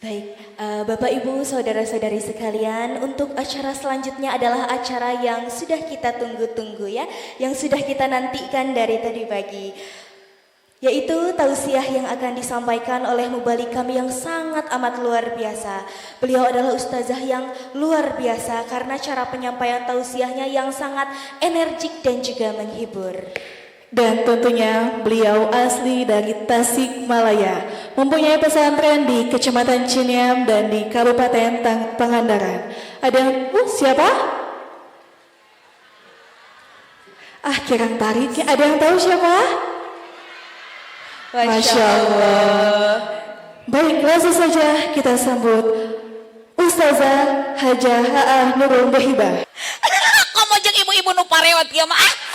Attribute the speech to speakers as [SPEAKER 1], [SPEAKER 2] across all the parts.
[SPEAKER 1] Baik, Bapak Ibu, saudara-saudari sekalian, untuk acara selanjutnya adalah acara yang sudah kita tunggu-tunggu ya, yang sudah kita nantikan dari tadi pagi, yaitu tausiah yang akan disampaikan oleh mubalik kami yang sangat amat luar biasa. Beliau adalah ustazah yang luar biasa karena cara penyampaian tausiahnya yang sangat energik dan juga menghibur.
[SPEAKER 2] Dan tentunya beliau asli dari Tasikmalaya, mempunyai pesantren di Kecamatan Cineam dan di Kabupaten Pangandaran. Ada siapa? Kirang tarik. Ada yang tahu siapa? Masya Allah. Baik, langsung saja kita sambut Ustazah Hajah Ha'ah Nurul Muhibah.
[SPEAKER 3] Komo jeung ibu-ibu nu parewat kieu mah.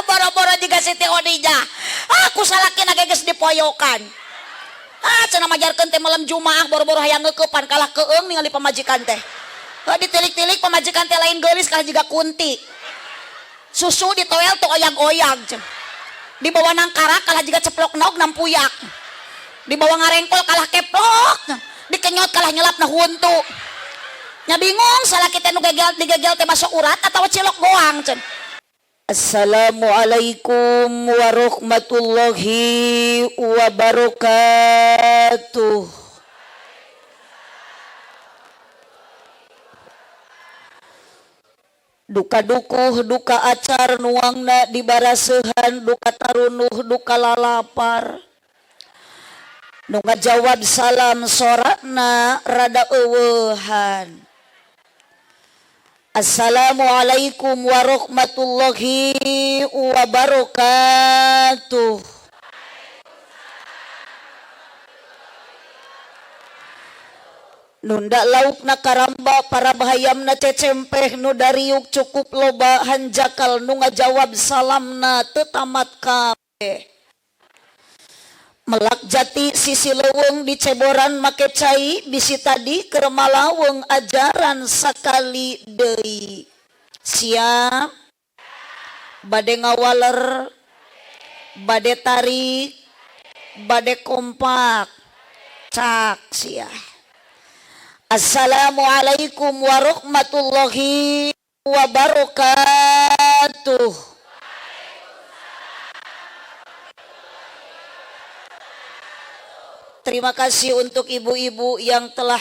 [SPEAKER 3] Boro-boro juga Siti Khadijah. Aku salakina geus dipoyokan. Cenah majarkeun teh malam Jumaah boro-boro hayang ngeukepan kalah keung ningali pamajikan teh. Ditilik-tilik pamajikan teh lain geulis kalah juga kunti. Susu ditoel teu oyag-oyag. Di bawah nangkara kalah juga ceplok naog nampuyak. Di bawah ngarengkol kalah keplok. Dikenyot kalah nyelapna huntu. Nya bingung salaki teh nu digegel teh masuk urat atawa cilok goang cenah. Assalamualaikum warahmatullahi wabarakatuh. Duka dukuh, duka acar nuangna dibarasehan, duka tarunuh, duka lalapar. Nu ngajawab salam sorakna rada eueuhan. Assalamualaikum warahmatullahi wabarakatuh. Nunda laukna karamba para bahayamna cecempeh nu dariuk cukup loba hanjakal nu ngajawab salamna teu tamat kabeh. Melak jati sisi leuweung di ceboran make cai bisi tadi keur malaweng ajaran sakali deui. Siap? Bade ngawaler, bade tarik, bade kompak. Cak sia. Assalamualaikum warahmatullahi wabarakatuh. Terima kasih untuk ibu-ibu yang telah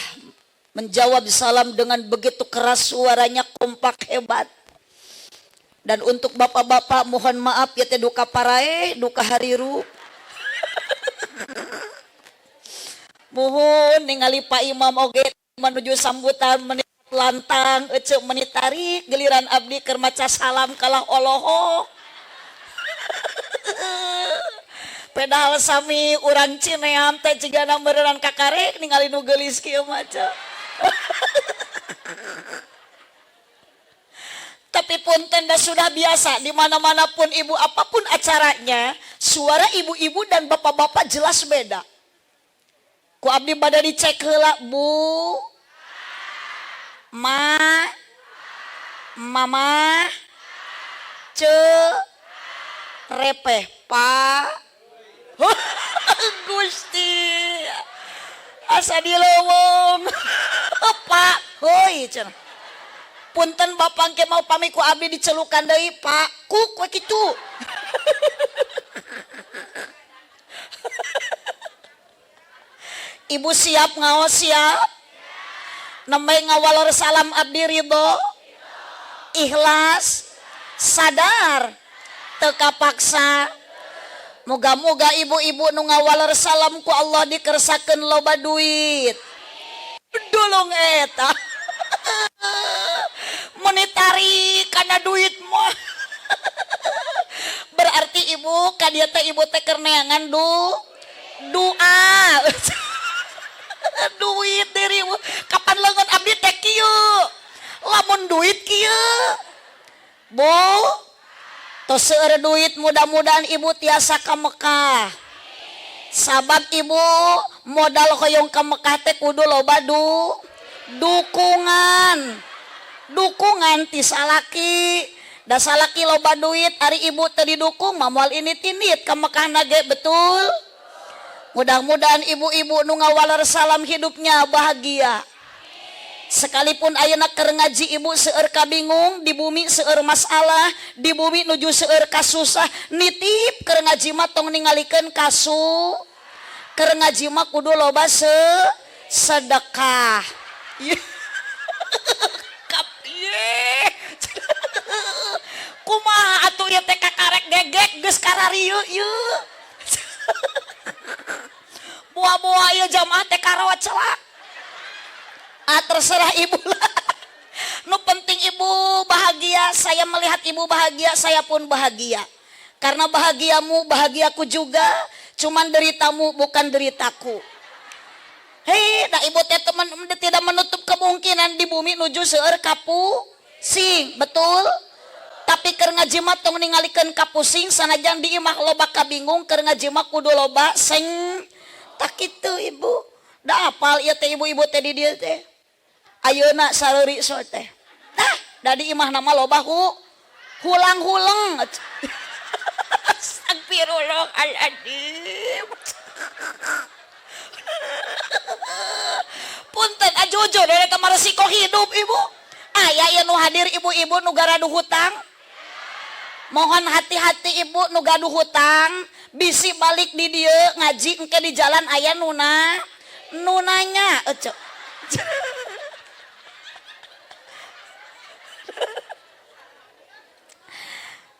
[SPEAKER 3] menjawab salam dengan begitu keras suaranya, kompak, hebat. Dan untuk bapak-bapak mohon maaf ya teh duka parae, duka hariru. Mohon ningali Pak Imam oge menuju sambutan menit lantang, ece menit tarik giliran abdi keur maca salam kalah oloho. Pedal sami urang Cineam teh cigana meureun kakarek ningali nu geulis kieu maca. Tapi punten dah sudah biasa di mana-mana pun ibu apapun acaranya, suara ibu-ibu dan bapak-bapak jelas beda. Ku abdi bade dicek heula, Bu. Ma. Mama. Repeh, Pak. Gusti asa dilowong Pak heuy cenah punten bapak ke mau pami ku abdi dicelukan deui Pak kuk we kitu. Ibu siap ngaos siap nembe ngawalor salam abdi ridho ikhlas sadar teu kapaksa. Moga-moga ibu-ibu nu ngawaler salam ku Allah dikersakeun loba duit. Dolong eta. Monetari kana duit mah. Berarti ibu kadieu teh ibu teh keur neangan doa. Duit diri kapan leungeun abdi teh kieu. Lamun duit kieu. Bu tos seueur duit mudah-mudahan ibu tiasa ka Mekah. Sabab ibu modal hoyong ka Mekah teh kudu loba dukungan ti salaki. Da salaki loba duit ari ibu teu didukung mah moal ini tinit ka Mekah nage betul. Mudah-mudahan ibu-ibu nu ngawaler salam hidupnya bahagia. Sekalipun ayeuna keur ngaji ibu seueur kabingung, di bumi seueur masalah, di bumi nuju seueur kasusah, nitip keur ngaji mah tong ningalikeun kasu. Keur ngaji mah kudu loba sedekah. Kap ieu. Kumaha atuh ieu teh kakarek gegek geus kararieu ieu. Buah-buah ieu jamaah teh karawat celak. Terserah ibu lah. Nu penting ibu bahagia, saya melihat ibu bahagia, saya pun bahagia. Karena bahagiamu, bahagiaku juga. Cuman deritamu bukan deritaku. Hei, da ibu teh teman tidak menutup kemungkinan di bumi nuju seueur kapusing, betul? Tapi keur ngaji mah tong ningalikeun kapusing sanajan di imah loba kabingung, keur ngaji mah kudu loba seng. Tak kitu ibu. Da apal ieu teh ibu-ibu teh di dieu teh. Ayeuna sareurik so teh. Tah, da di imah nama loba hulang-hulang. Astagfirullahaladzim. Punten jujur eta mah resiko hidup ibu. Aya ieu nu hadir ibu-ibu nu garadu hutang. Mohon hati-hati ibu nu gaduh hutang, bisi balik di dieu ngaji engke di jalan aya nunanya.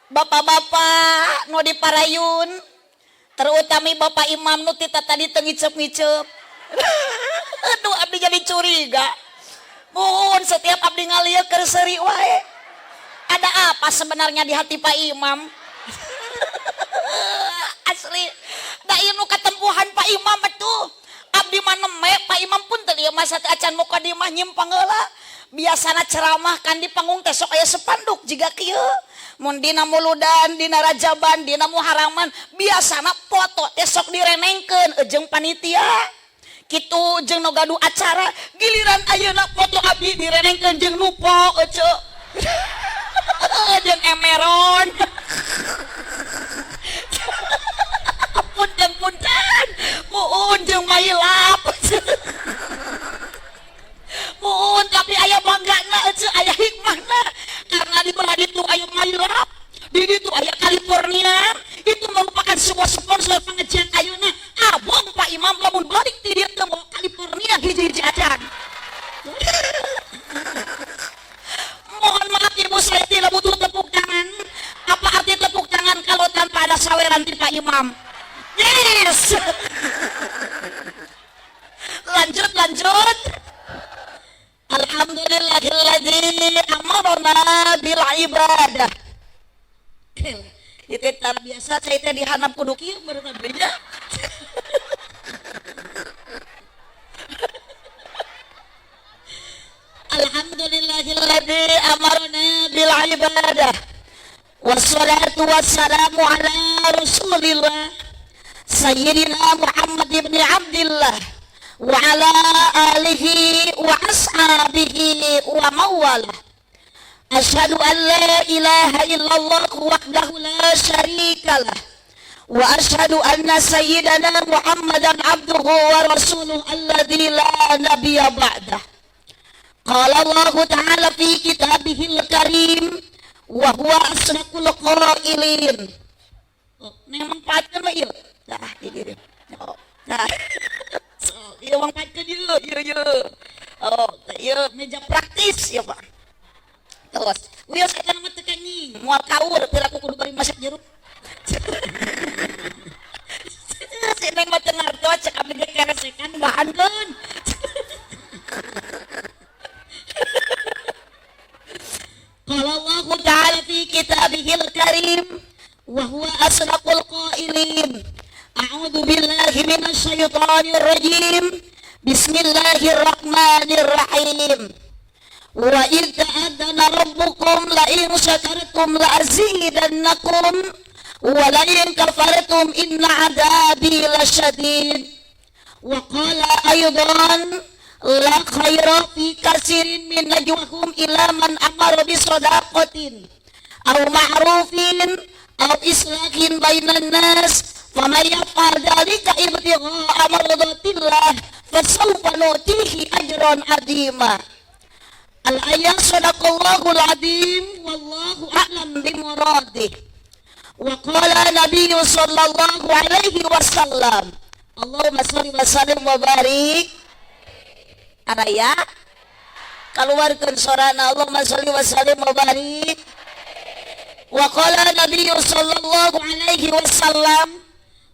[SPEAKER 3] Bapak-bapak nu diparayun, terutami Bapak Imam nu tita tadi teu ngicep-ngicep. Aduh abdi jadi curiga. Mohon setiap abdi ngalieu keur seuri wae. Ada apa sebenarnya di hati Pak Imam? Asli. Da ieu nu katempuhan Pak Imam atuh. Abdi mah neme Pak Imam pun teu ieu masa acan mukadimah nyimpang heula. Biasana ceramah kan di panggung teh sok aya spanduk jiga kieu. Mun dina muludan, dina rajaban, dina muharaman, biasana foto teh sok direnengkeun jeung panitia. Kitu jeung nu gaduh acara, giliran ayeuna foto abdi direnengkeun jeung nupo euceu. Jeung emeron. Punten, muun jeung mailap. Muun tapi aya banggana euceu, aya hikmahna. Karena di bawah itu aya mailap, di itu aya California. Itu merupakan sebuah sponsor pengajian ayeuna. Abang Pak Imam lamun balik ti dieu teh California hiji-hiji acan. Mohon maaf ibu, saya tidak butuh tepuk tangan. Apa arti tepuk tangan kalau tanpa ada saweran di Pak Imam? Yes. Lanjut. Alhamdulillahilladzi amarna bil ibadah. Itu tar biasa saya teh dihanap kudu kieu beureuh beda. Alhamdulillahilladzi amarna bil ibadah. Wassalatu wassalamu ala Rasulillah Sayyidina Muhammad ibn Abdillah wa ala alihi wa ashabihi wa mawalah. Asyhadu an la ilaha illallah wahdahu la syarikalah wa asyhadu anna sayyidana Muhammadan abduhu wa rasuluhu alladzi la nabiyya ba'dah. Qala Allah ta'ala fi kitabihil karim wa huwa asdaqul qailin. Oh, nemang paten mah ieu. Nah, di. Oh, nah. Ieu mangpakeun ieu. Oh, ieu meja praktis ya, Pak. Terus, wios eta mah teu kenging, moal kaur teu aku kudu bari masak jeruk. Si Neng mah teu ngartos cek abdi ge keresekan bahankeun. Qala Allah ta'ala fi kitabihil karim wa huwa asdaqul qailin. A'udzu billahi minasy syaithanir rajim. Bismillahirrahmanirrahim. Wa idh ta'adzana rabbukum la in syakartum la azidannakum wa la in kafartum inna 'adzabi lasyadid. Wa qala aydan la khaira fi katsirin min najwahum ila man amara bi shadaqatin aw ma'rufin aw islahin bainan nas faman yaf'al dzalika ibtigha'a mardatillah fasawfa nu'tihi ajran 'azima. Al-ayat sadaqallahul adzim wallahu a'lam bimuradih. Wa qala Nabi sallallahu alaihi wasallam, Allahumma shalli wa sallim wa barik. Araya keluarkan sorana Allahumma shalli wa sallim wa barik. Wa qala Nabi sallallahu alaihi wasallam,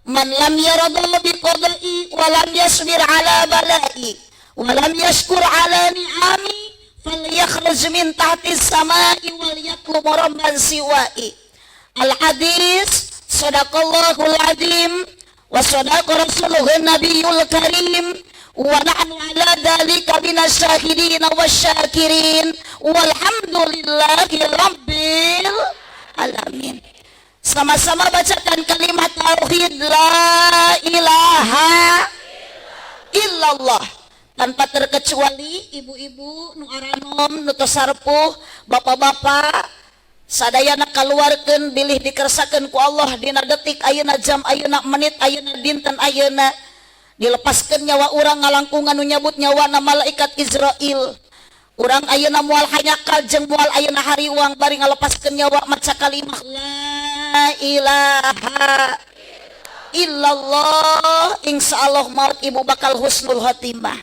[SPEAKER 3] man lam yarda bi qada'i wa lam yasbir ala bala'i wa lam yashkur ala ni'ami falyakhruj min tahti as-sama'i wal yatlub rabban siwa'i. Al-hadis sadaqallahul adzim wa sadaqa rasuluhun nabiyul karim wa nahnu ala dzalika minas syahidin wasyakirin walhamdulillahi rabbil alamin. Sama-sama bacakan kalimat tauhid la ilaha illallah tanpa terkecuali. Ibu-ibu nu aranom nu sarpuh, bapak-bapak sadayana kaluarkeun bilih dikersakeun ku Allah dina detik ayeuna, jam ayeuna, menit ayeuna, dinten ayeuna. Dilepaskeun nyawa urang ngalangkungan nu nyabut nyawana malaikat Israil. Urang ayeuna moal hanyakal jeung moal ayeuna hariwang bari ngalepaskeun nyawa maca kalimah la ilaha illallah. Insyaallah maut ibu bakal husnul khotimah.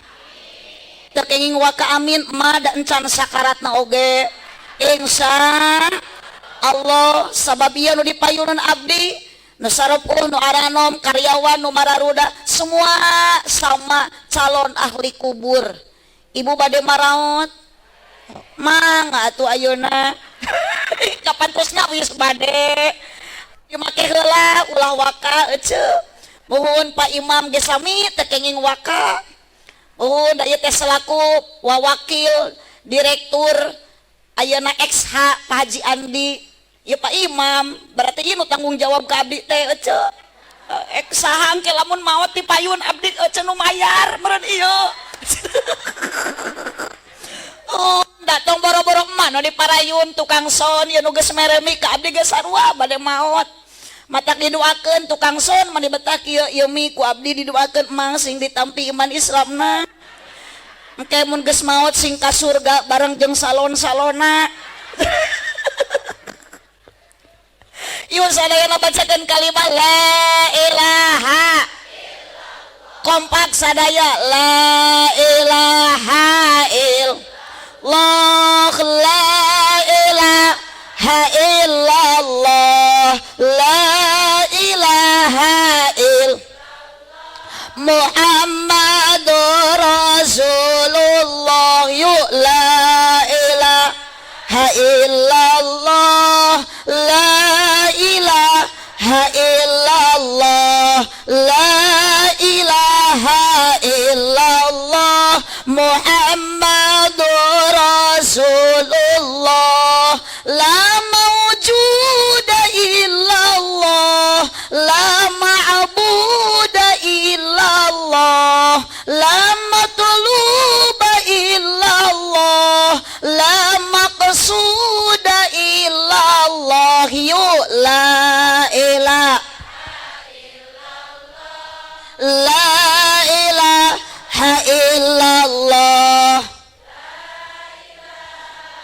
[SPEAKER 3] Teu kenging waka amin mah da encan sakaratna oge. Insya Allah sabab ieu nu dipayunan abdi nu sarepul nu aranom karyawan nu mararuda semua sama calon ahli kubur. Ibu bade maraot mangga atuh ayeuna kapan terusna geus bade dimake heula ulah waka eceu. Muhun Pak Imam ge sami teu kenging waka. Muhun da ieu teh selaku wawakil direktur ayeuna XH Pak Haji Andi. Ya Pak Imam, berarti ieu tanggung jawab ka abdi teh eceu. Saha engke lamun maot ti payun abdi eceu nu mayar meureun ieu. Oh, datang boro-boro emah nu diparayun tukang son ieu nu geus meremi ka abdi geus sarua bade maot. Matak didoakeun tukang son mah dibetak ieu mi ku abdi didoakeun emang sing ditampi iman Islamna. Engke mun geus maot sing ka surga bareng jeung salon-salona. Yuk sadayana bacakeun kalimat la ilaha. Kompak sadaya la ilaha illallah la ilaha illallah la ilaha illallah Muhammadur Rasulullah. Yuk la ilaha illallah la ilaha illallah la ilaha illallah Muhammadur Rasulullah. La mawjuda illallah la ma'buda illallah la matluba illallah la maqsuda illallah. Yuk la ilaha illallah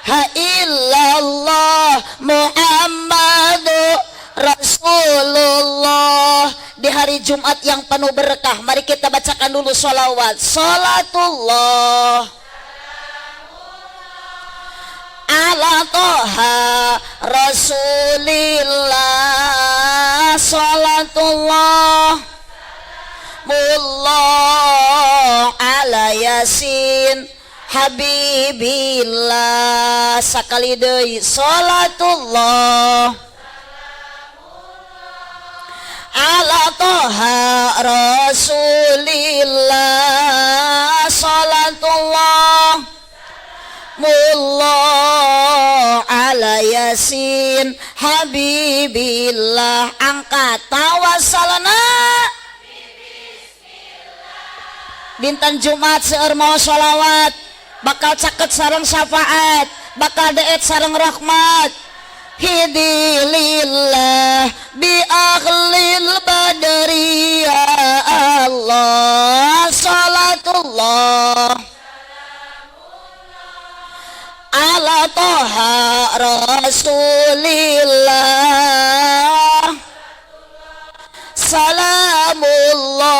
[SPEAKER 3] ha illallah Muhammadur Rasulullah. Di hari Jumat yang penuh berkah, mari kita bacakan dulu sholawat. Salatullah ala toha Rasulillah. Salatullah mullah ala yasin habibillah. Sakali deui salatullah ala toha Rasulillah. Salatullah mullah ala yasin habibillah. Angkat tawassalna dinten Jumat seueur maos sholawat bakal caket sareng syafaat bakal deet sareng rahmat. Hidilillah bi ahlil badri ya Allah salatullah ala toha rasulillah salamullah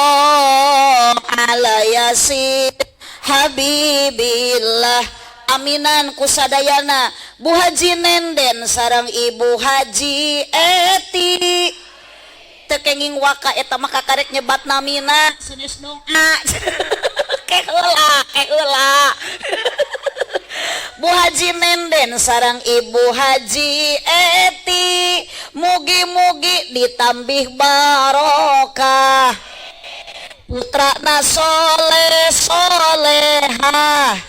[SPEAKER 3] ala yasin habibillah. Aminan kusadayana Bu Haji Nenden sareng Ibu Haji Eti tekenging waka eta mah kakarek nyebat namina senes doa keula Bu Haji Nenden sareng Ibu Haji Eti mugi-mugi ditambih barokah putrana soleh solehah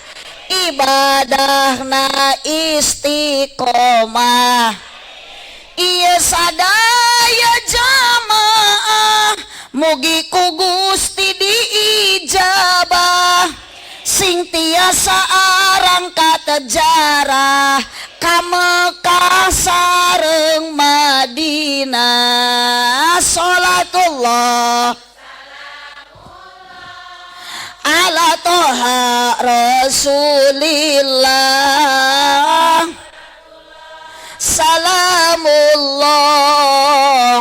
[SPEAKER 3] ibadahna istiqomah ieu sadaya jamaah mugi ku Gusti diijabah sing tiasa arang katejarah ka Mekah sareng Madinah salatullah ala toha rasulillah salamullah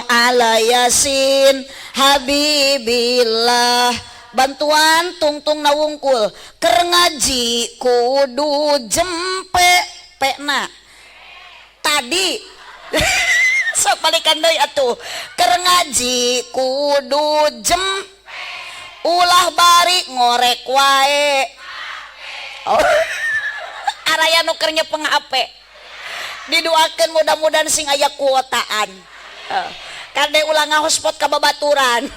[SPEAKER 3] ala yasin habibillah. Bantuan tungtung nawungkul keur ngaji kudu jempe pena tadi sok balikan deui atuh keur ngaji kudu jempe ulah bari ngorek wae oh. Araya nu keur nyepeng ape didoakeun mudah-mudahan sing aya kuotaan kade ulah ngahotspot ka babaturan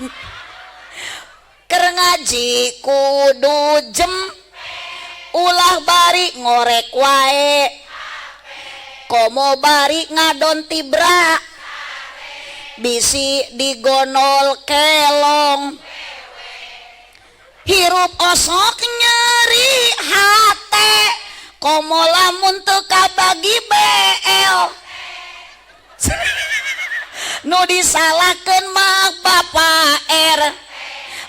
[SPEAKER 3] keur ngaji kudu jem ulah bari ngorek wae komo bari ngadon tibra bisi digonol kelong hirup osok nyeri hate komo lamun teu kabagi BL nu disalahkeun mah Bapak R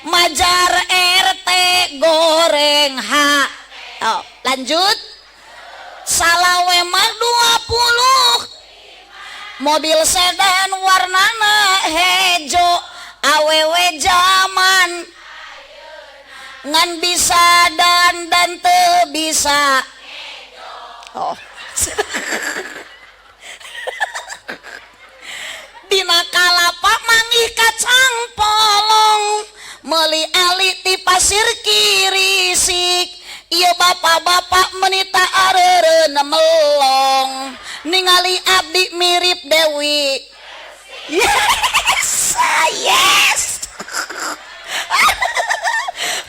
[SPEAKER 3] majar RT goreng H. Oh, lanjut salawe mah 20 mobil sedan warnana hejo awewe zaman ngan bisa dan teu bisa oh dina kalapa manggih kacang polong meuli ali ti pasir kirisik ieu bapak-bapak menita areureun melong ningali abdi mirip Dewi yes yes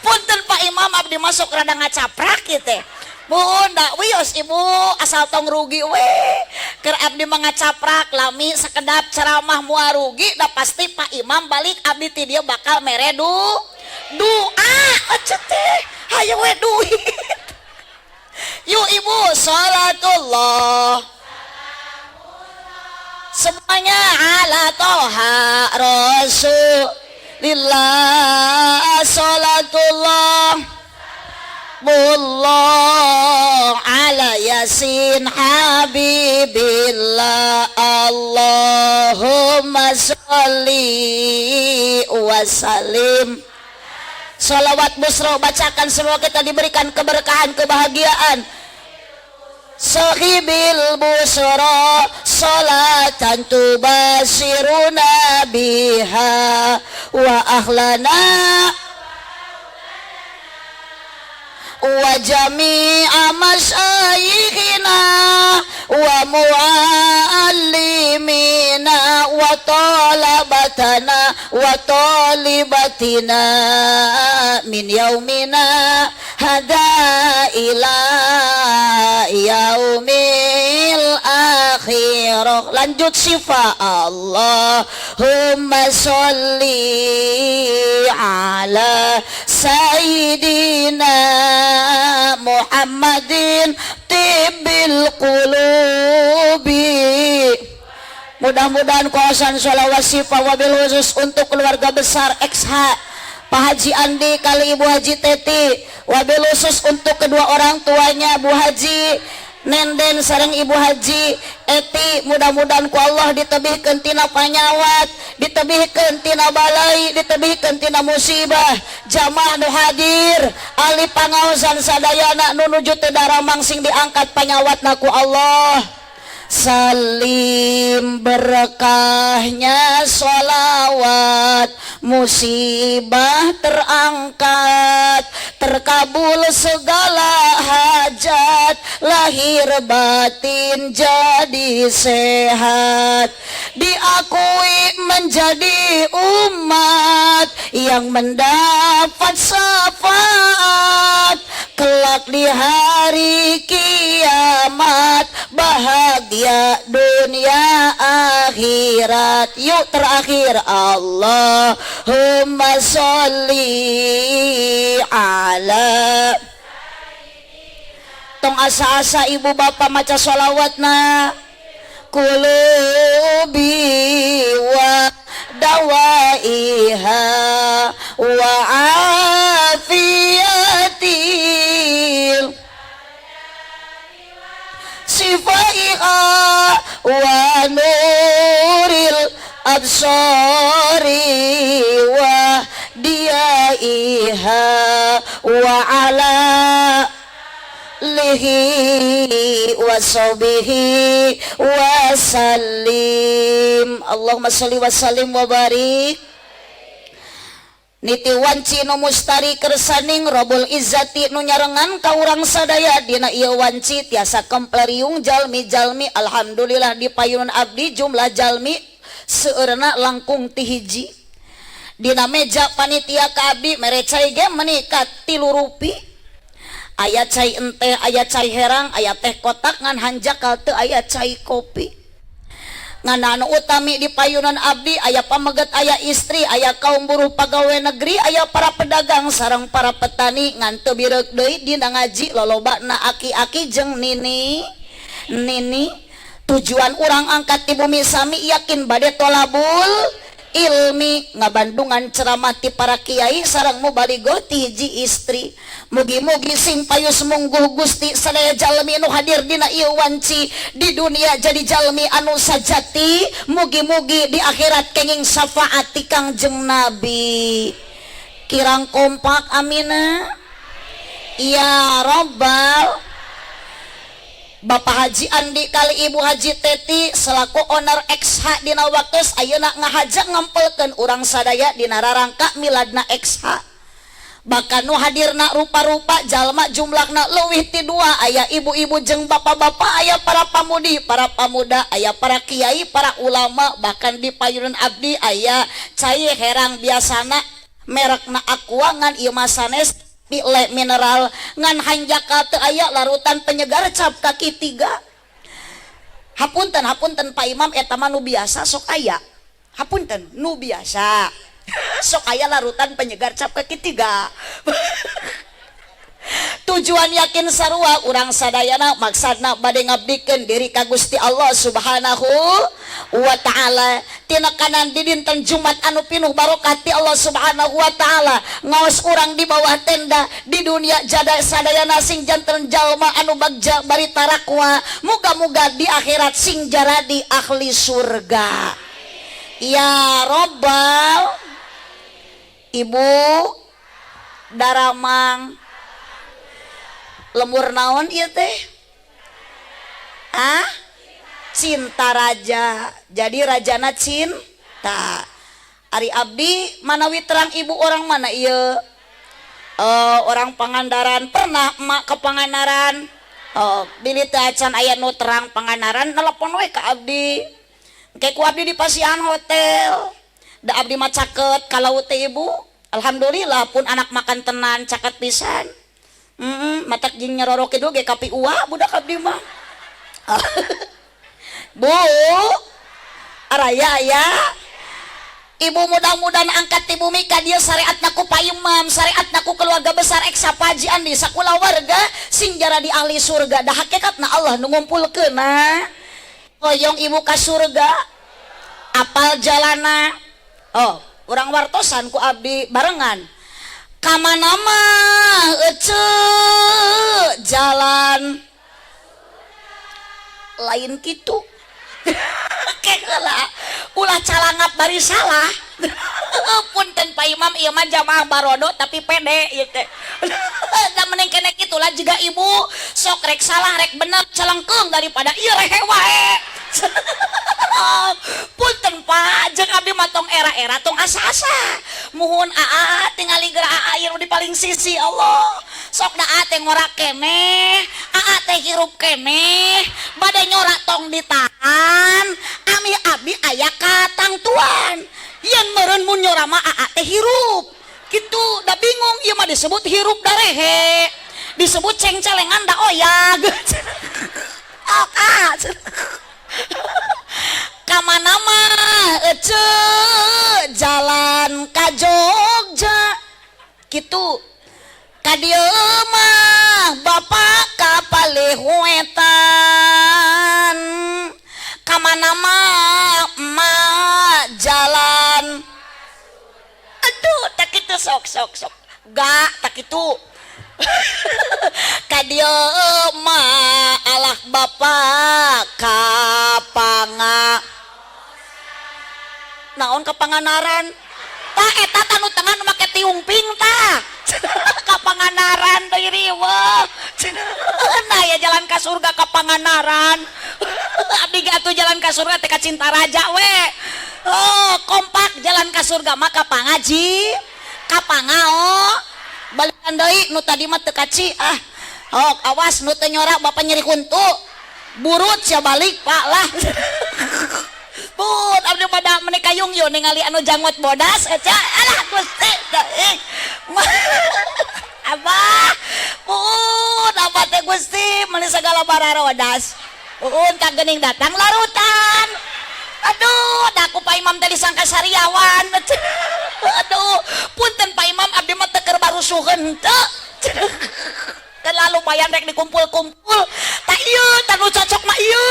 [SPEAKER 3] punten Pak Imam abdi masuk rada ngacaprak gitu bunda wios ibu asal tong rugi we keur abdi mangacaprak lami sakedap ceramah moal rugi da pasti Pak Imam balik abdi ti dieu bakal mere doa eceut teh hayu we duit yuk ibu salatullah semuanya ala toha rasulillah salatullah mullah ala yasin habibillah Allahumma sholli wa sallim. Salawat busro bacakan semua kita diberikan keberkahan kebahagiaan. Sahibil busro salatan tubasiruna biha wa ahlana wa jami'a masyayikhina wa muallimina wa talabatana wa talibatina min yaumina hada ila yaumil akhirah. Lanjut syifa Allahumma sholli ala sayyidina Muhammadin tibbil qulubi. mudah-mudahan kuasaan sholawat sifat wabil khusus untuk keluarga besar XH Pak Haji Andi kali Ibu Haji Teti, wabil khusus untuk kedua orang tuanya Bu Haji Nenden sareng Ibu Haji Eti, mudah-mudahan ku Allah ditebihkeun tina panyawat, ditebihkeun tina balai, ditebihkeun tina musibah. Jamaah nu hadir, ahli pangaosan sadayana nu nuju teu daramang sing diangkat panyawatna ku Allah. Salim berkahnya sholawat, musibah terangkat, terkabul segala hajat, lahir batin jadi sehat, diakui menjadi umat yang mendapat syafaat kelak di hari kiamat, bahagia dunia akhirat. Yuk terakhir, Allahumma sholli ala. Tong asa-asa ibu bapak maca sholawatna. Kulubi wa dawaiha wa afiyatil sifaiha wa nuril absari wa diaiha wa ala lihi wa sahbihi wa sallim. Allahumma sholli wa sallim wa barik. Niti wanci nu mustari kersaning Rabbul Izzati nu nyarengan ka urang sadaya dina ieu wanci tiasa kompleriung jalmi-jalmi. Alhamdulillah di payunan abdi jumlah jalmi seueurna langkung ti hiji. Dina meja panitia ka abdi mere cai ge meunikat 3 rupi. Aya cai ente, aya cai herang, aya teh kotak ngan hanjakal teu aya cai kopi. Ngan anu utami di payunan abdi aya pameget, aya istri, aya kaum buruh pagawe negeri, aya para pedagang sareng para petani ngan teu bireuk deui dina ngaji lolobana aki-aki jeung nini. Tujuan urang angkat ti bumi sami yakin bade tolabul ilmi, ngabandungan ceramah ti para kiai sareng mubalighah ti hiji istri. Mugi-mugi sing payus mungguh Gusti sadaya jalmi anu hadir dina ieu wanci di dunia jadi jalmi anu sajati, mugi-mugi di akhirat kenging syafaat ti Kangjeng Nabi. Kirang kompak amina ya Rabbal. Bapak Haji Andi kali Ibu Haji Teti selaku owner XH dina waktos ayeuna ngahajak ngampelkeun urang sadaya dina rarangka miladna XH. Bahkan nu hadirna rupa-rupa jalma jumlahna leuwih ti 2, aya ibu-ibu jeung bapak-bapak, aya para pamudi, para pamuda, aya para kiai, para ulama, bahkan di payunan abdi aya cai herang biasana merekna Aqua ngan ieu mah sanes pile mineral ngan hanjaka teu aya larutan penyegar cap kaki 3. Hapunten Pak Imam eta mah nu biasa sok aya. Hapunten nu biasa. Sok aya larutan penyegar cap kaki 3. Tujuan yakin sarua urang sadayana maksudna bade ngabdikeun diri ka Gusti Allah Subhanahu wa taala. Tina kanan di dinten Jumat anu pinuh barokah ti Allah Subhanahu wa taala ngaos urang di bawah tenda di dunia jada sadayana sing janten jalma anu bagja bari tarakwa, muga-muga di akhirat sing jaradi ahli surga. Ya Rabbal. Ibu daramang lemur naon ieu teh? Cinta raja. Jadi rajana cinta. Ari abdi manawi terang ibu orang mana ieu? Orang Pangandaran. Pernah emak ke Pangandaran? Bilih teh acan aya nu terang Pangandaran nelpon we ka abdi. Engke ku abdi di Pasihan Hotel. Da abdi mah caket kalau teh ibu, alhamdulillah pun anak makan tenan caket pisan. Matak jeung nyerorok kitu ge kapi uwa budak abdi mah. Bu, araya ya. Ibu mudah-mudahan angkat ti bumi ka dieu syariatna ku payemam, syariatna ku keluarga besar Eksa Paji Andi sakula warga sing jara di ahli surga. Da hakikatna Allah nu ngumpulkeunna. Hoyong ibu ka surga. apal jalana. Oh, urang wartosan ku abdi barengan. Kamana mah ece jalan lain kitu. Kekala ulah calangap bari salah. Punten Pak Imam ieu mah jamaah barodo tapi pede ieu teh. Da mending keneh kitu lah juga ibu sok rek salah rek bener calengkeung daripada ieu rehe wae. Punten Pak jeung abdi mah tong era-era tong asa-asa. Muhun aa tingali geura aa ieu di paling sisi Allah. Sok da aa teh ngorak keneh, aa teh hirup keneh, bade nyorak tong ditahan. Ami abdi aya ka tangtuan. Yang meureun mun nyora mah aa teh hirup. Kitu da bingung ieu mah disebut hirup da rehe. Disebut cengcelengan da oyag. Kamana mah ece jalan ka Jogja kitu ka dieu mah bapak kapalih wetan kamana mah jalan aduh tak kitu sok gak tak kitu ka dieu mah alah bapak kapanga naon kapanganaran tah eta tanu tengah nu make tiungping tah kapanganaran deui riweuh nah ya jalan ka surga kapanganaran abdi ge atuh jalan ka surga teh ka Cintaraja we oh kompak jalan ka surga mah ka Pangaji ka Pangao balikan deui nu tadi mah teu kaci oh awas nu teu nyorak bapak nyeri kuntu burut sia balik Pak lah Pun abdi pada menika yung ningali anu jangwet bodas eca alah Gusti Abah pun apa teh Gusti meuli segala bararodas pun ka geuning datang larutan aduh da ku Pak Imam teh disangka sariawan aduh punten Pak Imam abdi mah teu keur barusuheun teu dan lalu bayan rek dikumpul-kumpul tak ieu tanu cocok mah ieu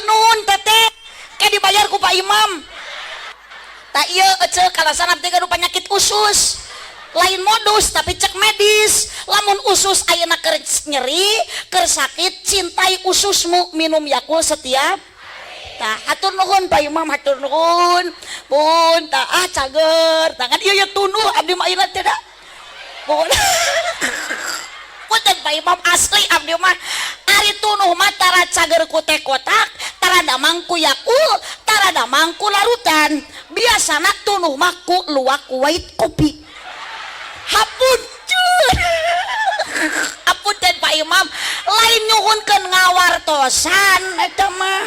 [SPEAKER 3] nuhun teteh kayak dibayar ku Pak Imam tak iya ece kalasan abdi gaduh penyakit usus lain modus tapi cek medis lamun usus ayeuna keur nyeri keur sakit cintai ususmu minum Yakult setiap tah hatur nuhun Pak Imam hatur nuhun pun tah cager tangan ieu tunuh abdi mah ayeuna teh da pun punten Pak Imam asli abdi mah ari tunuh mah tara cager ku teh kotak tara damang ku Yakult tara damang ku larutan biasana tunuh mah ku luwak white kopi hapunten apunten Pak Imam lain nyuhunkeun ngawartosan eta mah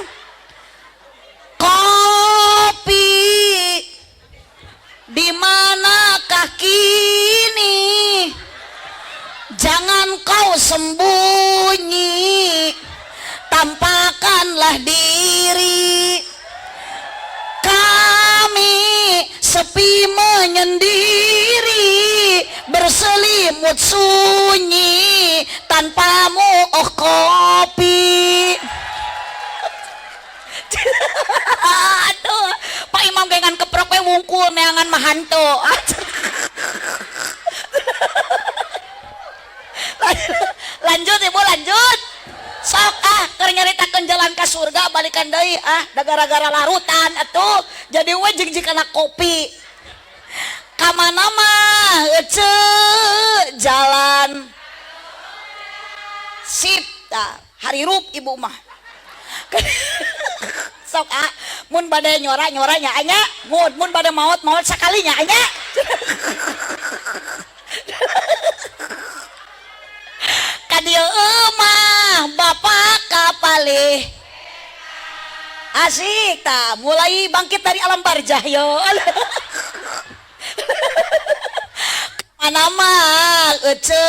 [SPEAKER 3] kopi di manakah kini jangan kau sembunyi tampakkanlah diri kami sepi menyendiri berselimut sunyi tanpamu oh kopi aduh Pak Imam gengan keprok we wungkul neangan mahanto lanjut ibu lanjut sok keur nyaritakeun jalan ka surga balikan deui da gara-gara larutan atuh jadi we jeung kana kopi ka mana mah ece jalan sip tah harirup ibu mah sok mun bade nyora nya anya mun bade maot sakalinya anya kadieu mah bapak kapalih asik tah mulai bangkit dari alam barzah yo mana mah ece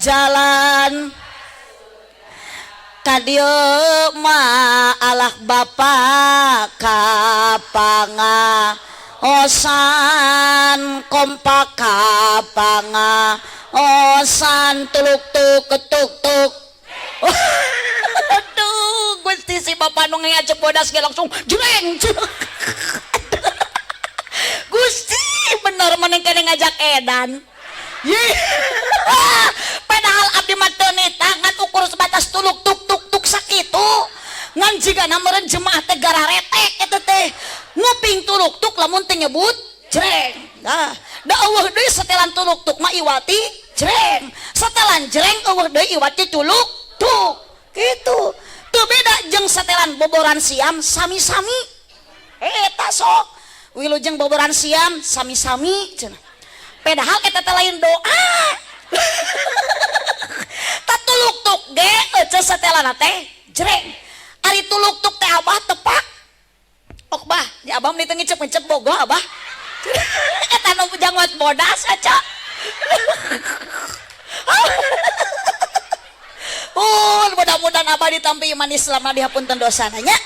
[SPEAKER 3] jalan kadieu mah alah bapak kapanga osan kompak kapanga osan tuluk tuk ketuk tuk aduh Gusti si bapak nu ngajak bodas ge langsung jreng. Gusti bener meneng kene ngajak edan. Ye. Padahal abdi mah teu neta ngan ukur sebatas tuluk tuk tuk tuk sakitu. Ngan jigana meureun jemaah teh gara retek eta teh. Nguping tuluk tuk lamun teh nyebut jreng. Nah, da eueuh deui setelan tuluk tuk mah iwati jreng. Setelan jreng eueuh deui iwati tuluk tuk. Gitu. Teu beda jeung setelan boboran siam sami-sami. Eta sok. Wilujeng boboran siam sami-sami cenah. Padahal eta teh lain doa. Tatuluk tuk ge eueuh setelana teh jreng. Ari tuluk tuk teh abah tepak. Ok bah, di abah meuli teu ngicep-ngicep bogoh abah. Eta nu jangot bodas aca. Mudah-mudahan abah ditampi iman Islam dihapunten dosana nya.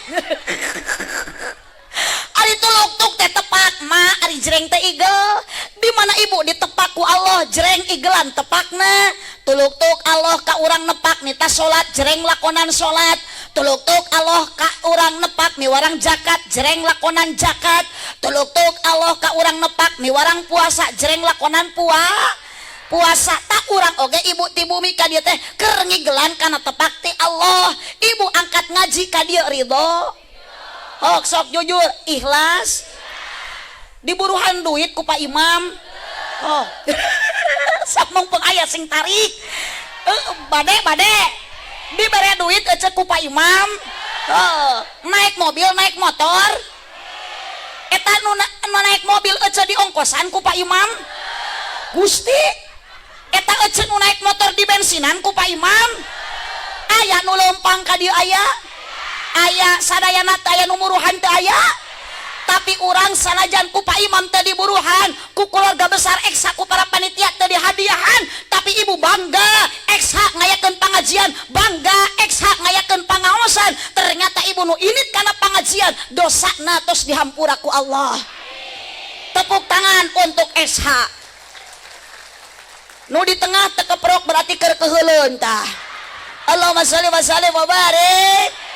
[SPEAKER 3] Ari tuluk tuk teh tepak mah ari jreng teh igel. Di mana ibu ditepak ku Allah jreng igelan tepakna. Tuluk tuk Allah ka urang nepak nita salat jreng lakonan salat. Tuluk tuk Allah ka urang nepak miwarang zakat jreng lakonan zakat. Tuluk tuk Allah ka urang nepak miwarang puasa jreng lakonan puasa. Tak urang oge ibu ti bumi ka dieu teh keur ngigelan kana tepak ti Allah. Ibu angkat ngaji ka dieu ridho. Hok sok jujur ikhlas. Diburuhan duit ku Pak Imam. Oh. Samong peng aya sing tarik. Bade. Dibere duit ecek ku Pak Imam. Naik mobil, naik motor. Eta nu naik mobil ecek diongkosan ku Pak Imam. Gusti. Eta ecek nu naik motor di bensinan ku Pak Imam. Aya nu lempang ka dieu aya. Aya sadayana teh aya nu muruhan teh aya. Tapi urang sanajan ku Pak Imam teh diburuhan, ku keluarga besar eksa ku para panitia teh dihadiahan, tapi ibu bangga eksa ngayakeun pangajian, bangga eksa ngayakeun pangaosan. Ternyata ibu nu init kana pangajian, dosana tos dihampura ku Allah. Tepuk tangan untuk eksa. Nu di tengah teu keprok berarti keur keheuleun tah. Allahumma shalli wa sallim wa barik.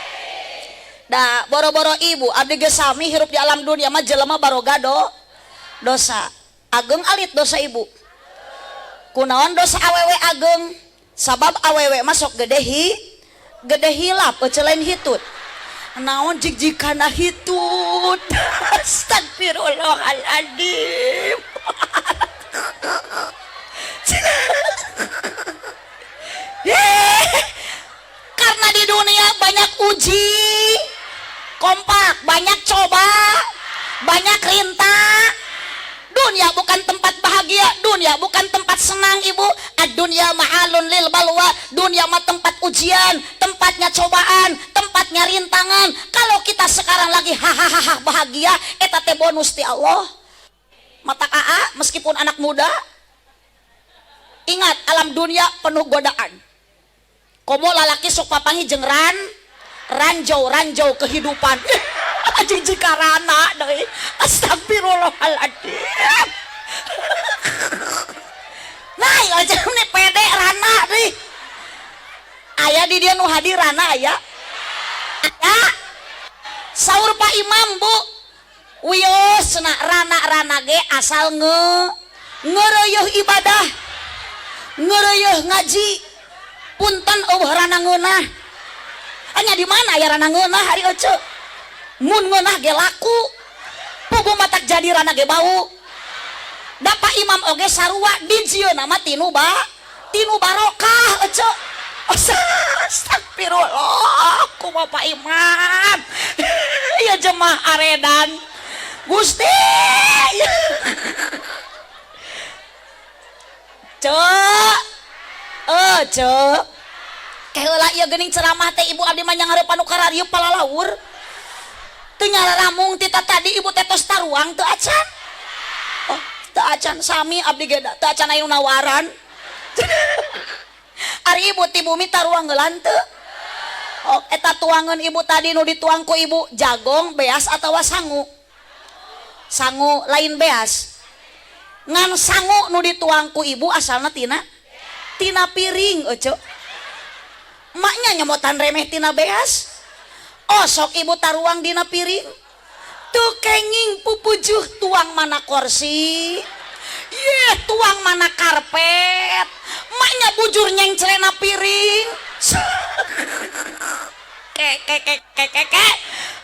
[SPEAKER 3] Da boro-boro ibu abdi ge sami hirup di alam dunia mah jelema baroga dosa. Ageng alit dosa ibu. Kunaon dosa awewe ageng? Sabab awewe mah sok gede hilap eueuh lain hitut. Naon jigjikana hitut. Astagfirullahaladzim. Karena di dunia banyak uji, kompak, banyak coba, banyak rintang. Dunia bukan tempat bahagia, dunia bukan tempat senang ibu. Ad-dunya ma'alun lil balwa. Dunia mah tempat ujian, tempatnya cobaan, tempatnya rintangan. Kalau kita sekarang lagi hahaha bahagia, eta teh bonus ti Allah. Mata AA meskipun anak muda, ingat alam dunia penuh godaan. Komo lalaki sok papangi jeung ranjau kehidupan. Anjing jikarana deui. Astagfirullahaladzim. Nah, aja ini pede rana deui. Aya di dia nu hadir rana aya. Aya. Saur Pak Imam, Bu. Wios cenah rana ge asal ngeureueuh ibadah. Ngeureueuh ngaji. Punten eueuh rana ngeunah. Anya di mana aya rana ngeunah hari ece? Mun ngeunah ge laku. Pugu matak jadi rana ge bau. Da Pak Imam oge sarua dijieuna mah tinu barokah ece. Astagfirullah, kumaha Pak Imam. Ieu jemaah aredan. Gusti. Cek. Keheula ieu geuning ceramah teh ibu abdi mah nyanghareupan nu kararieup palalaur. Teu nyararamung ti tadi ibu teh tos taruang teu acan. Oh, teu acan sami abdi ge teu acan aya nawaran. Ari ibu ti bumi taruang ngeulan teu? Oh, eta tuangan ibu tadi nu dituang ku ibu jagong, beas atawa sangu? Sangu lain beas. Ngan sangu nu dituang ku ibu asalna tina piring ece. Maknya nyamotan remeh tina beas. Oh sok ibu taruang dina piring tuh kenging pupujuh tuang mana kursi tuang mana karpet maknya bujur nyengcelena piring ke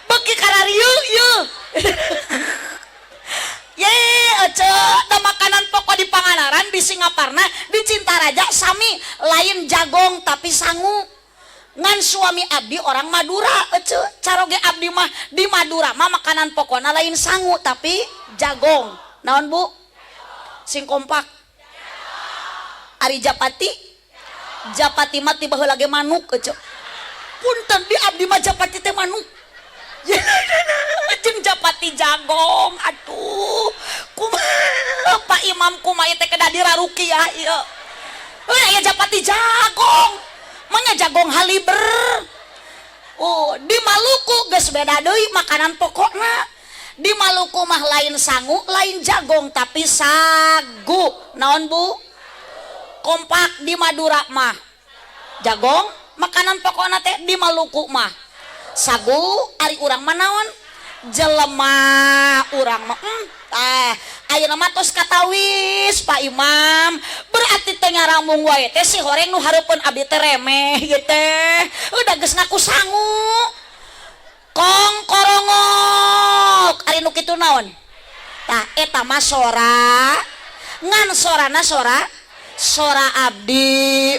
[SPEAKER 3] beki karariu yuk da makanan pokok di Pangandaran di Singaparna di Cintaraja sami lain jagong tapi sangu ngan suami abdi orang Madura caroge abdi mah di Madura mah makanan pokokna lain sangu tapi jagong naon bu sing kompak ari japati mah tiba heula ge manuk punten di abdi mah japati teh manuk jeung japati jagong aduh kumaha Pak Imam kumaha teh kedah dirarukiah ieu aya japati jagong manya jagong haliber di Maluku geus beda deui makanan pokokna di Maluku mah lain sangu lain jagong tapi sagu naon bu kompak di Madura mah jagong makanan pokokna teh di Maluku mah sagu ari urang mah naon jelema urang mah ayeuna mah tos katawis Pak Imam berarti teh ngaramung wae teh si horeng nu hareupeun abdi teh remeh ieu teh udah geus ngaku sangu kong korongok ari nu kitu naon tah eta mah sora ngan sorana sora abdi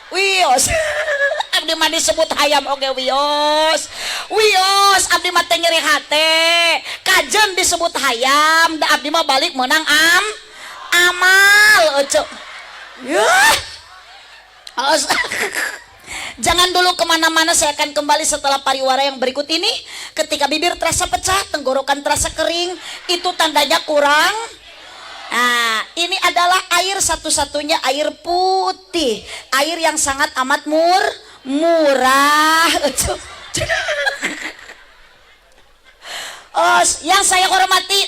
[SPEAKER 3] wios abdi mah disebut hayam oge wios abdi mah teh nyeri hate kajen disebut hayam da abdi mah balik menang amal jangan dulu kemana-mana, saya akan kembali setelah pariwara yang berikut ini. Ketika bibir terasa pecah, tenggorokan terasa kering, itu tandanya kurang. Nah, ini adalah air satu-satunya air putih, air yang sangat amat murah. Oh, yang saya hormati,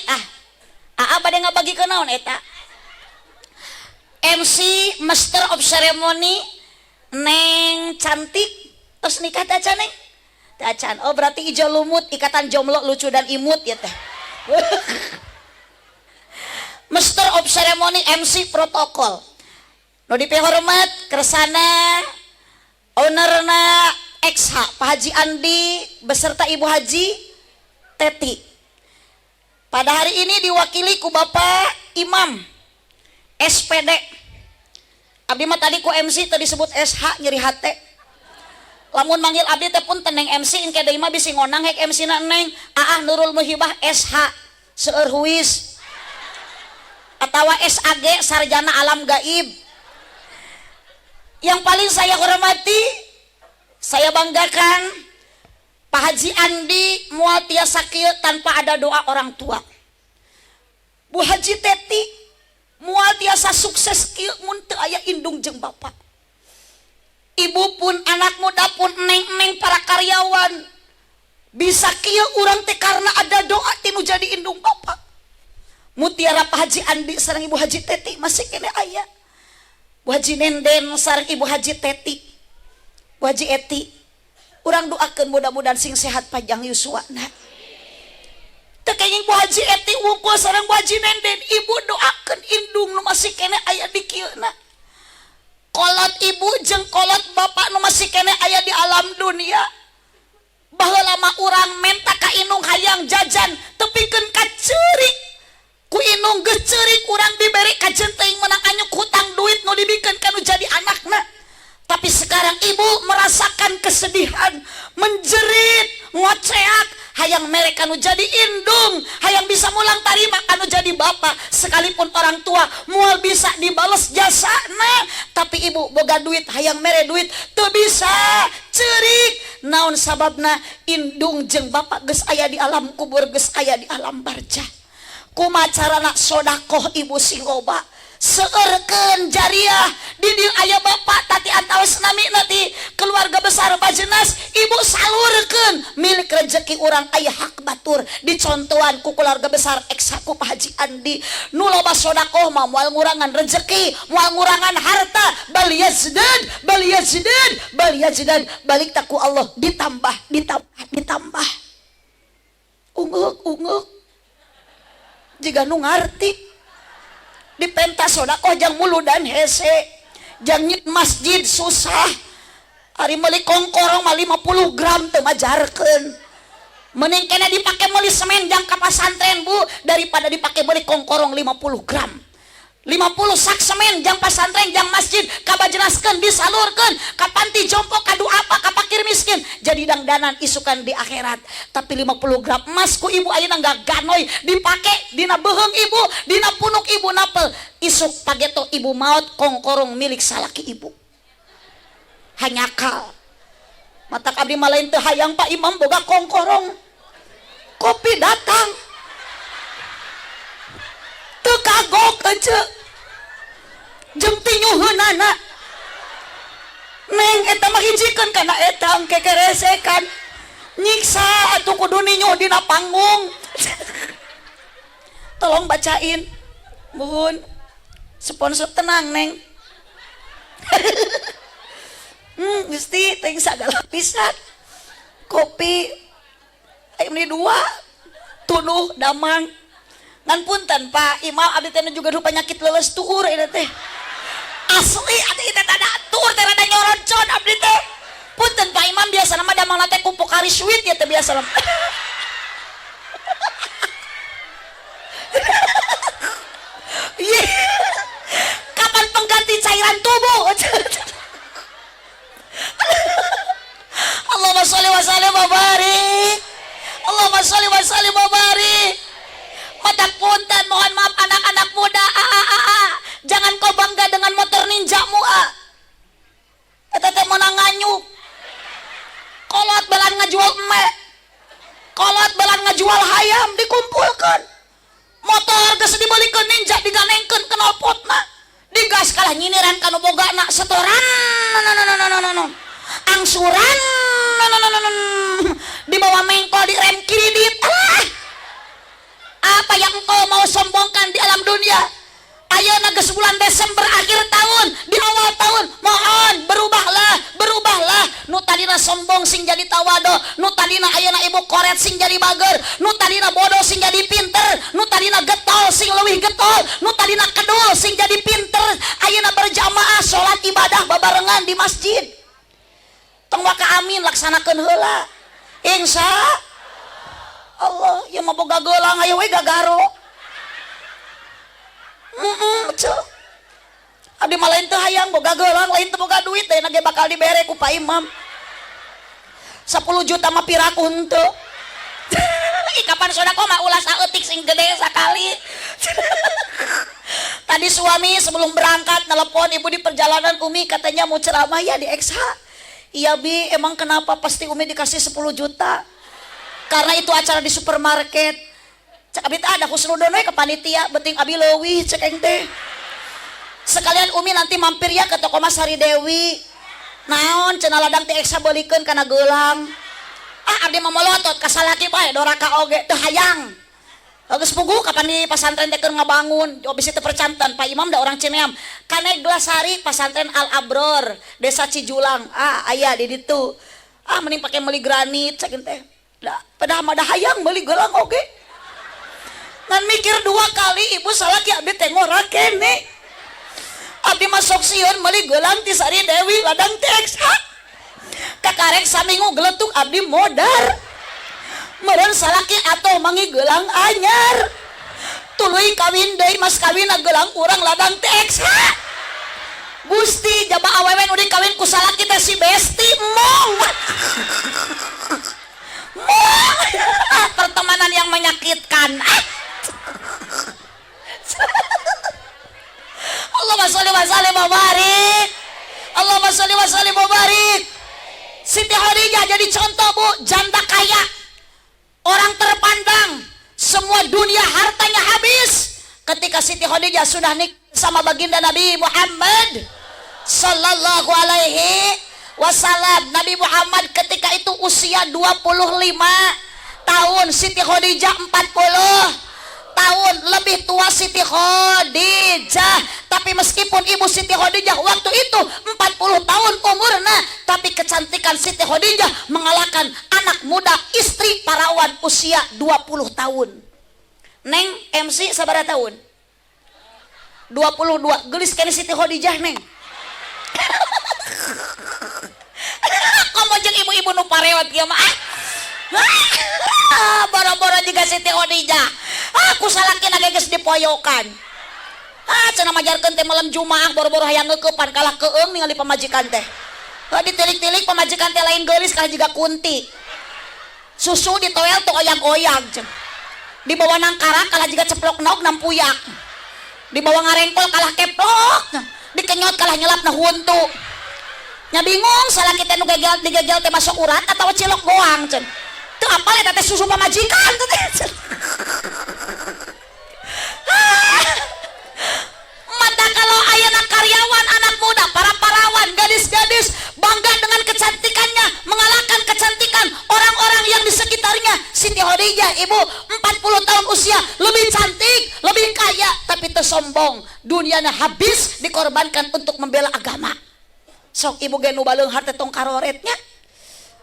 [SPEAKER 3] bade ngabagi ke naon eta? MC Master of Ceremony Neng cantik, terus nikah tak Neng? Tak. Oh berarti ijo lumut, ikatan jomblo lucu dan imut ya teh. Master of Ceremony MC protokol. Nu dipihormat kersana ownerna XH Pak Haji Andi beserta Ibu Haji Teti. Pada hari ini diwakili ku Bapak Imam SPD. Abdi mah tadi ku MC tadi disebut SH nyeri hate. Lamun manggil abdi teh pun teneng MC engke deui mah bisi ngonang hek MC na neng Nurul Muhibah SH seueur huis atawa SAG sarjana alam gaib. Yang paling saya hormati, saya banggakan Pak Haji Andi moal tiasa kieu tanpa ada doa orang tua. Bu Haji Teti moal tiasa sukses kieu mun teu aya indung jeung bapak. Ibu pun anak muda pun neng para karyawan bisa kieu urang teh karena ada doa tinu jadi indung bapak. Mutiara Pak Haji Andi sareng Ibu Haji Teti masih kene aya. Bu Haji Nenden sareng Ibu Haji Teti, Bu Haji Eti, urang doakeun mudah-mudahan sing sehat panjang yuswana. Teu kenging Bu Haji Eti wungkul sareng Bu Haji Nenden, ibu doakeun indung nu masih kene aya di kieuna. Kolot ibu jeung kolot bapak nu masih kene aya di alam dunia. Baheula mah urang menta ka indung hayang jajan tepikeun ka ceurik. Ku indung geus ceurik urang diberi ka teuing menang anyuk hutang duit nu dibikeun ka nu jadi anakna. Tapi sekarang ibu merasakan kesedihan, menjerit, ngoceak, hayang mereka nu jadi indung, hayang bisa mulang tarima anu jadi bapak, sekalipun orang tua mual bisa dibales jasana, tapi ibu boga duit, hayang mere duit, teu bisa ceurik. Naon sababna? Indung jeung bapak geus aya di alam kubur, geus aya di alam barzah. Kumaha carana sodakoh ibu sing loba? Seurkeun jariah di dieu aya bapak tati antawis nami nanti keluarga besar Bajenas, ibu salurkeun milik rezeki urang aya hak batur dicontohan ku keluarga besar eksaku Pak Haji Andi nu loba sodakoh mah moal ngurangan rezeki, moal ngurangan harta, bal yazdad balik taku Allah ditambah ditambah unguk jika nu ngarti di pentas sodakoh jang mulu dan hese jang nyit masjid susah hari meuli kongkorong mah 50 gram teu majarkeun mending kena dipake meuli semen jang ka pasantren Bu daripada dipake meuli kongkorong 50 gram 50 sak semen jang pasantren jang masjid kabajelaskeun disalurkeun ka panti jompo ka du'a apa ka fakir miskin jadi dangdanan isukan di akhirat tapi 50 gram emas ku ibu ayeuna ganoy dipake dina beheung ibu dina punuk ibu napel isuk pageto ibu maot kongkorong milik salaki ibu hanyakal mata abdi mah lain teu hayang Pak Imam boga kongkorong kopi datang teu kagok ece jeung tinyuheunana neng eta mah hijikeun kana eta engke keresekan nyiksa atuh kudu ninyuh dina panggung tolong bacain mohon sponsor tenang neng Gusti teh sagala pisan kopi aya meni 2 tuduh damang ngan punten Pak Imam abdi teh juga rupa nyakit leuleus tuur eta teh asli abdi teh tada tuur teh rada nyoroncon abdi teh punten Pak Imam biasa mah damang teh kumpul kari sweet ya teh biasa mah kapan pengganti cairan tubuh Allahumma sholli wa sallim wa barik Allahumma sholli wa sallim wa barik mata punten mohon maaf anak-anak muda jangan kau bangga dengan motor ninjamu eta teh meunang nganyuk kolot belan ngajual emek kolot belan ngajual hayam dikumpulkan motor geus dibelikeun ninja diganengkeun ke knalpotna digas kalah nyiniran kanu bogana setoran angsuran dibawa mengkol di rem kredit apa yang engkau mau sombongkan di alam dunia ayeuna geus bulan Desember akhir tahun di awal tahun mohon berubahlah nu tadina sombong sing jadi tawado nu tadina ayeuna ibu koret sing jadi bager nu tadina bodoh sing jadi pinter nu tadina getol sing leuwih getol nu tadina kedul sing jadi pinter ayeuna berjamaah salat ibadah babarengan di masjid tong waka amin laksanakeun heula insya Allah yang mau boga gelang ayo we gagaro abdi mah lain teu hayang boga gelang lain teu boga duit teh ge bakal dibere ku Pak Imam 10 juta mah piraku henteu kapan sodako mah ulah saeutik sing gede sakali tadi suami sebelum berangkat nelpon ibu di perjalanan Umi katanya mau ceramah ya di XH iya Bi emang kenapa pasti Umi dikasih 10 juta karena itu acara di supermarket cek abdi ada husnudon we ke panitia beuting abi leuwih cek eng teh sekalian Umi nanti mampir ya ke toko Mas Hari Dewi naon cenah ladang teh eksa beulikeun kana geulang abdi mah molotot ka salaki bae doraka oge teu hayang geus puguh kapan di pasantren teh keur ngabangun abis itu percantan Pak Imam da orang Cineam kana Glasari pasantren Al Abror desa Cijulang aya di ditu mending pake meuli granit cek teh pada mah hayang meuli gelang oge ngan mikir 2 kali ibu salaki abdi teh ngora kene abdi masuk sieun meuli gelang ti Sari Dewi ladang teks kakarek saminggu geletuk abdi modar meureun salaki atoh mangi gelang anyar tuluy kawin deui mas kawinna gelang urang ladang teks Gusti jaba awewe nu dikawin ku salaki teh si Besti mong pertemanan yang menyakitkan Allahumma sholli wa sallim wa barik Allahumma sholli wa sallim wa barik Siti Khadijah jadi contoh Bu janda kaya orang terpandang semua dunia hartanya habis ketika Siti Khadijah sudah nikah sama baginda Nabi Muhammad sallallahu alaihi wasallam. Nabi Muhammad ketika itu usia 25 tahun, Siti Khadijah 40 tahun, lebih tua Siti Khadijah. Tapi meskipun ibu Siti Khadijah waktu itu 40 tahun umurnya, tapi kecantikan Siti Khadijah mengalahkan anak muda, istri parawan usia 20 tahun. Neng MC sabaraha tahun? 22. Gelis kene Siti Khadijah neng. Komo jeung ibu-ibu nu parewat kieu mah. Boro-boro juga Siti Khadijah. Aku salakina geus dipoyokan. Cenah majarkeun teh malam Jumaah boro-boro hayang ngeukepan kalah keung ningali pamajikan teh. Ditilik-tilik pamajikan teh lain geulis kalah jiga kunti. Susu ditoel teu oyang-oyang cenah. Dibawa nangkara kalah jiga ceplok nauk nampuyak. Dibawa ngarengkol kalah keplok. Dikenyot kalah nyelapna huntu. Nya bingung salaki teh nu digegel teh masuk urat atawa cilok goang cenah. Teu apal eta teh susu pamajikan teh. Mata kalau ayana karyawan anak muda, para parawan, gadis-gadis bangga dengan kecantikannya, mengalahkan kecantikan orang-orang yang di sekitarnya. Siti Khadijah, ibu 40 tahun usia, lebih cantik, lebih kaya, tapi tersombong. Dunianya habis dikorbankan untuk membela agama. Sok ibu genu baleung harta tong karoretnya.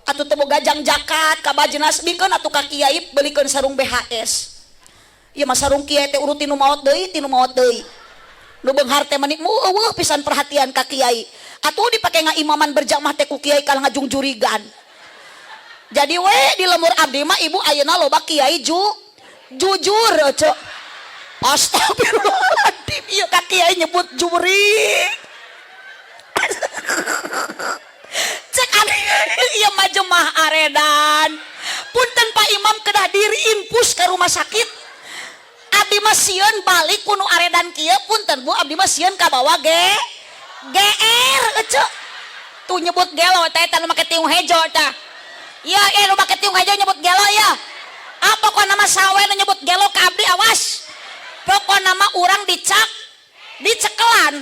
[SPEAKER 3] Atuh teu boga jang jakat ka bajenas bikeun atuh ka kiai beulikeun sarung BHS. Ieu mah sarung kiai teh urut tinu maot deui, tinu maot deui. Nu beunghar teh meuni eueuh pisan perhatian ka kiai. Atuh dipake ngaimaman berjamaah teh ku kiai kalah ngajungjurigan. Jadi we di lemur abdi mah ibu ayeuna loba kiai jujur cek. Astagfirullahaladzim, ieu ka kiai nyebut juri. Cek aneh ieu mah jemaah aredan. Punten Pak Imam kedah diri infus ke rumah sakit. Abdi mah sieun balik kuno aredan kieu punten Bu abdi mah sieun ka bawah GR eceu. Tuh nyebut gelo teh eta nu make tiung hejo tah. Ya nu make tiung hejo nyebut gelo ya. Apa kok nama sawe nu nyebut gelo ka abdi awas. Pokok nama urang dicekelan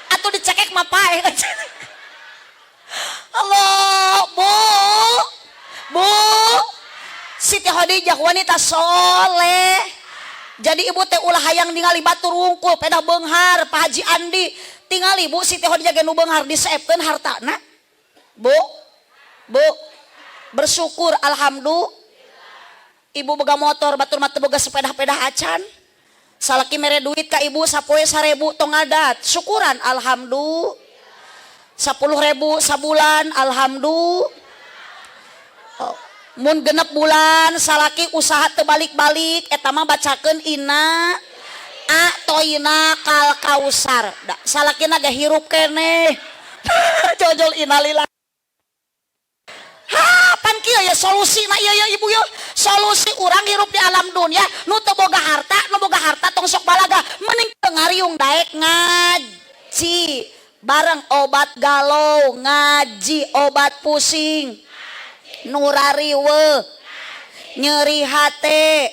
[SPEAKER 3] atau dicekek mah pae. Allah, Bu. Siti Khadijah wanita soleh. Jadi ibu teh ulah hayang ningali batur wungkul pedah beunghar Pak Haji Andi. Tingali Bu Siti Khadijah ge nu beunghar diseepkeun hartana. Bu. Bersyukur alhamdulillah. Ibu boga motor batur mah teu boga sepeda-peda acan. Salaki mere duit ka ibu sapoe 1000 tong ngadat. Syukuran alhamdulillah. 10.000 sabulan alhamdulillah. Mun genep bulan salaki usaha teu balik-balik eta mah bacakeun inna atoina kal kausar. Da salakina ge hirup keneh. Jojol innalillah. Pan kieu ya solusina ieu ya ibu ya. Solusi urang hirup di alam dunia nu teu boga harta tong sok balaga mending ngariung daek ngaji. Bareng obat galau, ngaji obat pusing, nurariwe, nyeri hate,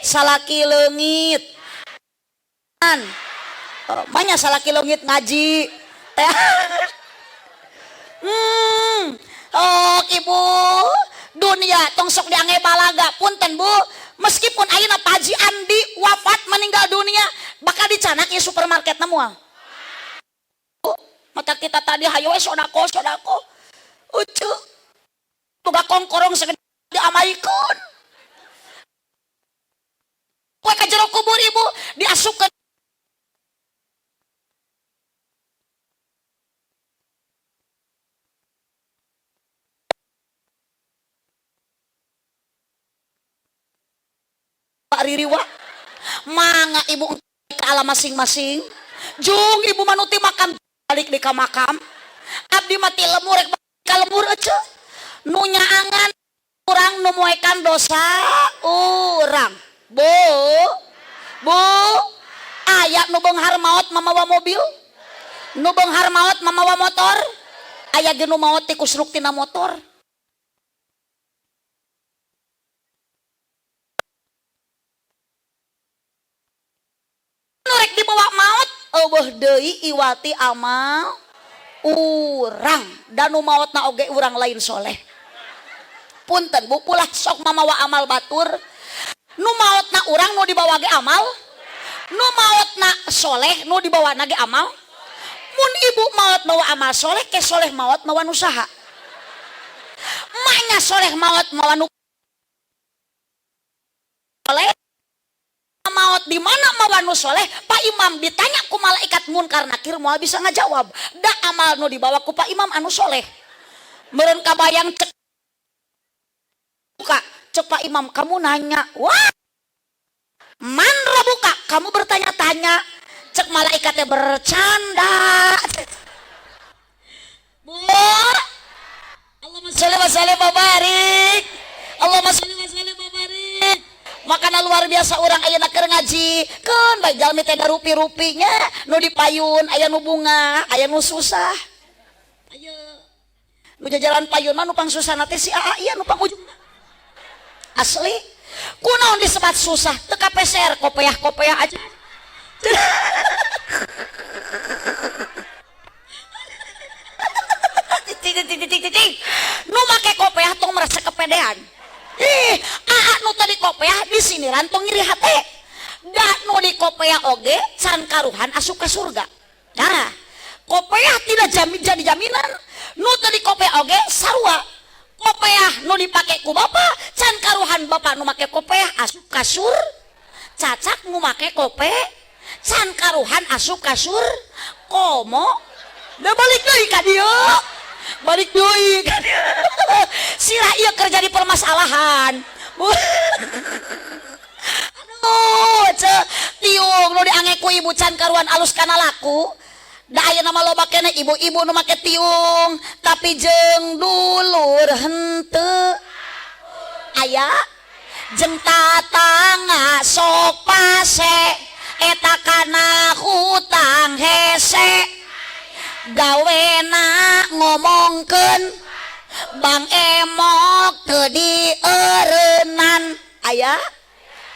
[SPEAKER 3] salaki leungit, banyak salaki leungit ngaji. Oh ibu, dunia tong sok diange balaga punten Bu. Meskipun ayeuna Pak Haji Andi wafat meninggal dunia, bakal dicanak ieu supermarket moal. Mata kita tadi hayo sodako ucu boga kongkorong segede diamaikeun poe ka jero kubur ibu diasupkeun Pak Ririwa mangga ibu ke alam masing-masing jung ibu manuti makam balik di makam abdi mati lemur rek ka lemur eceu nu nyaangan urang nu moekan dosa urang Bu aya nu beunghar maot mamawa mobil nu beunghar maot mamawa motor aya ge nu maot ti kusruk tina motor nu rek dibawa maot eueuh deui iwati amal urang dan nu maotna oge urang lain soleh. Punten Bu pulah sok mamawa amal batur. Nu maotna urang nu dibawa ge amal. Nu maotna soleh nu dibawa ge amal. Mun ibu maot bawa amal soleh ke soleh maot mawa nu saha. emaknya soleh maut mawanu soleh maut di mana mawanu soleh. Pak Imam ditanya ku malaikat munkar nakir moal bisa ngajawab da amal nu dibawa ku Pak Imam anu soleh. Meureun kabayang cek Pak Imam kamu nanya, wah man rabuka kamu bertanya-tanya. Cek malaikatnya bercanda. Bu, Allahumma sholli wa sallim wa barik. Allahumma sholli wa sallim wa barik. Makana luar biasa orang ayeuna keur ngaji. Keun bae jalmi teh rupi-rupinya nu dipayun, aya nu bunga, aya nu susah. Ayo. Nu jajalan payun mah nu pang susah teh si Aa ieu nu pang ujung. Asli. Kunaon disebut susah? Teu kapeser, kopeah-kopeah aja. Nu make kopeah tong merasa kepedean. Aa nu tadi kopeah di sini rantong ngiri hate. Da nu di kopeah oge can karuhan asup ka surga. Nah, kopeah tidak jadi jaminan. Nu tadi kopeah oge sarua. Kopeah nu dipake ku bapa can karuhan bapa nu make kopeah asup ka sur. Cacak nu make kope can karuhan asup ka sur. Komo da balik deui ka dieu. Balik deui ka dieu. Sirah ieu kerja di permasalahan. Aduh, tiung nu diange ku ibu can karuhan alus kana laku. Da aya nama loba keneh ibu-ibu nu make tiung, tapi jeung dulur henteu. Aya jeung tatangga sok pase eta kana hutang hese. Gawena ngomongkeun Bang Emok teu dieureunnan. Aya?